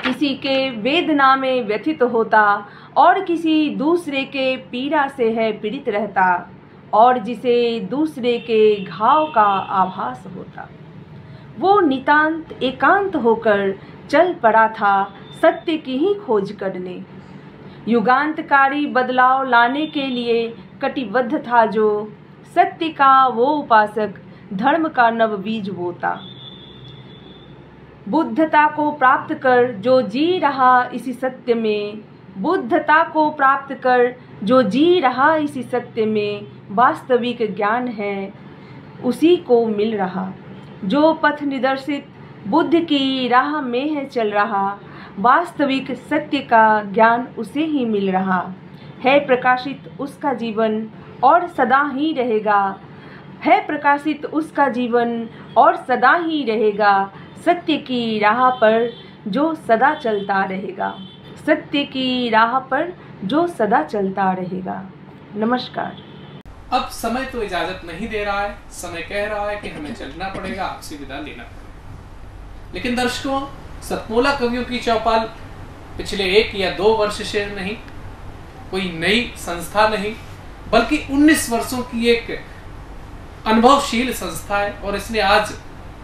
D: किसी के वेदना में व्यथित होता और किसी दूसरे के पीड़ा से है पीड़ित रहता, और जिसे दूसरे के घाव का आभास होता। वो नितांत एकांत होकर चल पड़ा था सत्य की ही खोज करने। युगांतकारी बदलाव लाने के लिए कटिबद्ध था जो, सत्य का वो उपासक धर्म का नव बीज बोता। बुद्धता को प्राप्त कर जो जी रहा इसी सत्य में, बुद्धता को प्राप्त कर जो जी रहा इसी सत्य में, वास्तविक ज्ञान है उसी को मिल रहा। जो पथ निदर्शित बुद्ध की राह में है चल रहा, वास्तविक सत्य का ज्ञान उसे ही मिल रहा है। प्रकाशित उसका जीवन और सदा ही रहेगा, है प्रकाशित उसका जीवन और सदा ही रहेगा। सत्य की राह पर जो सदा चलता रहेगा, सत्य की राह पर जो सदा चलता रहेगा। नमस्कार।
I: अब समय तो इजाजत नहीं दे रहा है, समय कह रहा है कि हमें चलना पड़ेगा, आपसे विदा लेना पड़ेगा। लेकिन दर्शकों, सतमोला कवियों की चौपाल पिछले 1 या 2 वर्ष से नहीं, कोई नई संस्था नहीं, बल्कि 19 वर्षों की एक अनुभवशील संस्था है। और इसने आज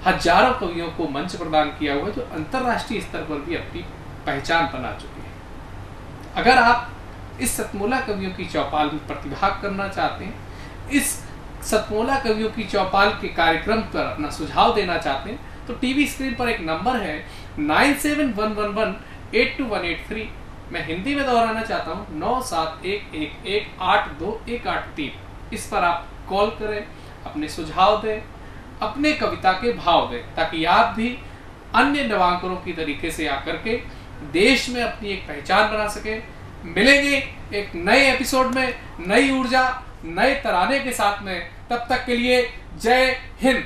I: हजारों कवियों को मंच प्रदान किया हुआ है जो अंतर्राष्ट्रीय स्तर पर भी अपनी पहचान बना चुके हैं। अगर आप इस सतमोला कवियों की चौपाल में प्रतिभाग करना चाहते हैं, इस सतमोला कवियों की चौपाल के कार्यक्रम पर अपना सुझाव देना चाहते हैं, तो टीवी स्क्रीन पर एक नंबर है 9711182183। मैं हिंदी में दोहराना चाहता हूँ 9711182183। इस पर आप कॉल करें, अपने सुझाव दें, अपने कविता के भाव दें, ताकि आप भी अन्य नवांकरों की तरीके से आकर के देश में अपनी एक पहचान बना सके। मिलेंगे एक नए एपिसोड में, नई ऊर्जा, नए तराने के साथ में। तब तक के लिए जय हिंद।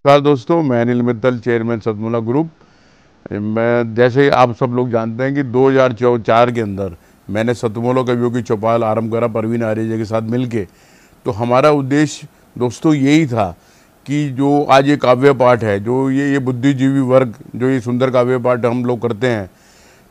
C: नमस्कार दोस्तों, मैं अनिल मित्तल, चेयरमैन सतमोला ग्रुप। मैं जैसे आप सब लोग जानते हैं कि 2004 के अंदर मैंने सतमोला कवियों की चौपाल आरंभ करा परवीन आर्य के साथ मिलके। तो हमारा उद्देश्य दोस्तों यही था कि जो आज ये काव्य पाठ है, जो ये बुद्धिजीवी वर्ग जो ये सुंदर काव्य पाठ हम लोग करते हैं,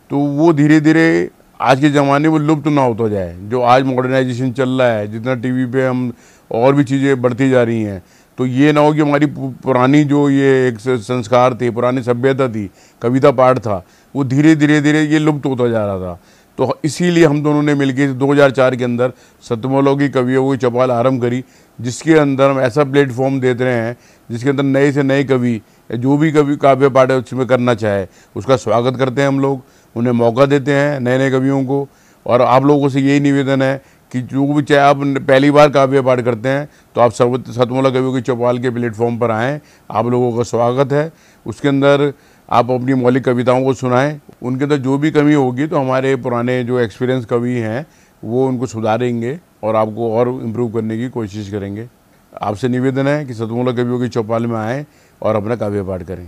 C: तो वो धीरे धीरे आज के ज़माने में लुप्त ना होता जाए। जो आज मॉडर्नाइजेशन चल रहा है, जितना टीवी पे हम और भी चीज़ें बढ़ती जा रही हैं, तो ये ना हो कि हमारी पुरानी जो ये एक संस्कार थे, पुरानी सभ्यता थी, कविता पाठ था, वो धीरे धीरे ये लुप्त होता जा रहा था। तो इसीलिए हम दोनों ने मिलकर 2004 के अंदर सतमोला की कवियों की चौपाल आरंभ करी, जिसके अंदर हम ऐसा प्लेटफॉर्म देते रहे हैं जिसके अंदर नए से नए कवि जो भी कवि काव्य पाठ है उसमें करना चाहे उसका स्वागत करते हैं हम लोग, उन्हें मौका देते हैं नए नए कवियों को। और आप लोगों से यही निवेदन है कि जो भी चाहे आप पहली बार काव्य पाठ करते हैं तो आप सतमोला कवियों की चौपाल के प्लेटफॉर्म पर आएँ, आप लोगों का स्वागत है। उसके अंदर आप अपनी मौलिक कविताओं को सुनाएं, उनके अंदर जो भी कमी होगी तो हमारे पुराने जो एक्सपीरियंस कवि हैं वो उनको सुधारेंगे और आपको और इम्प्रूव करने की कोशिश करेंगे। आपसे निवेदन है कि सतमोला कवियों की चौपाल में आएँ और अपना काव्य पाठ करें।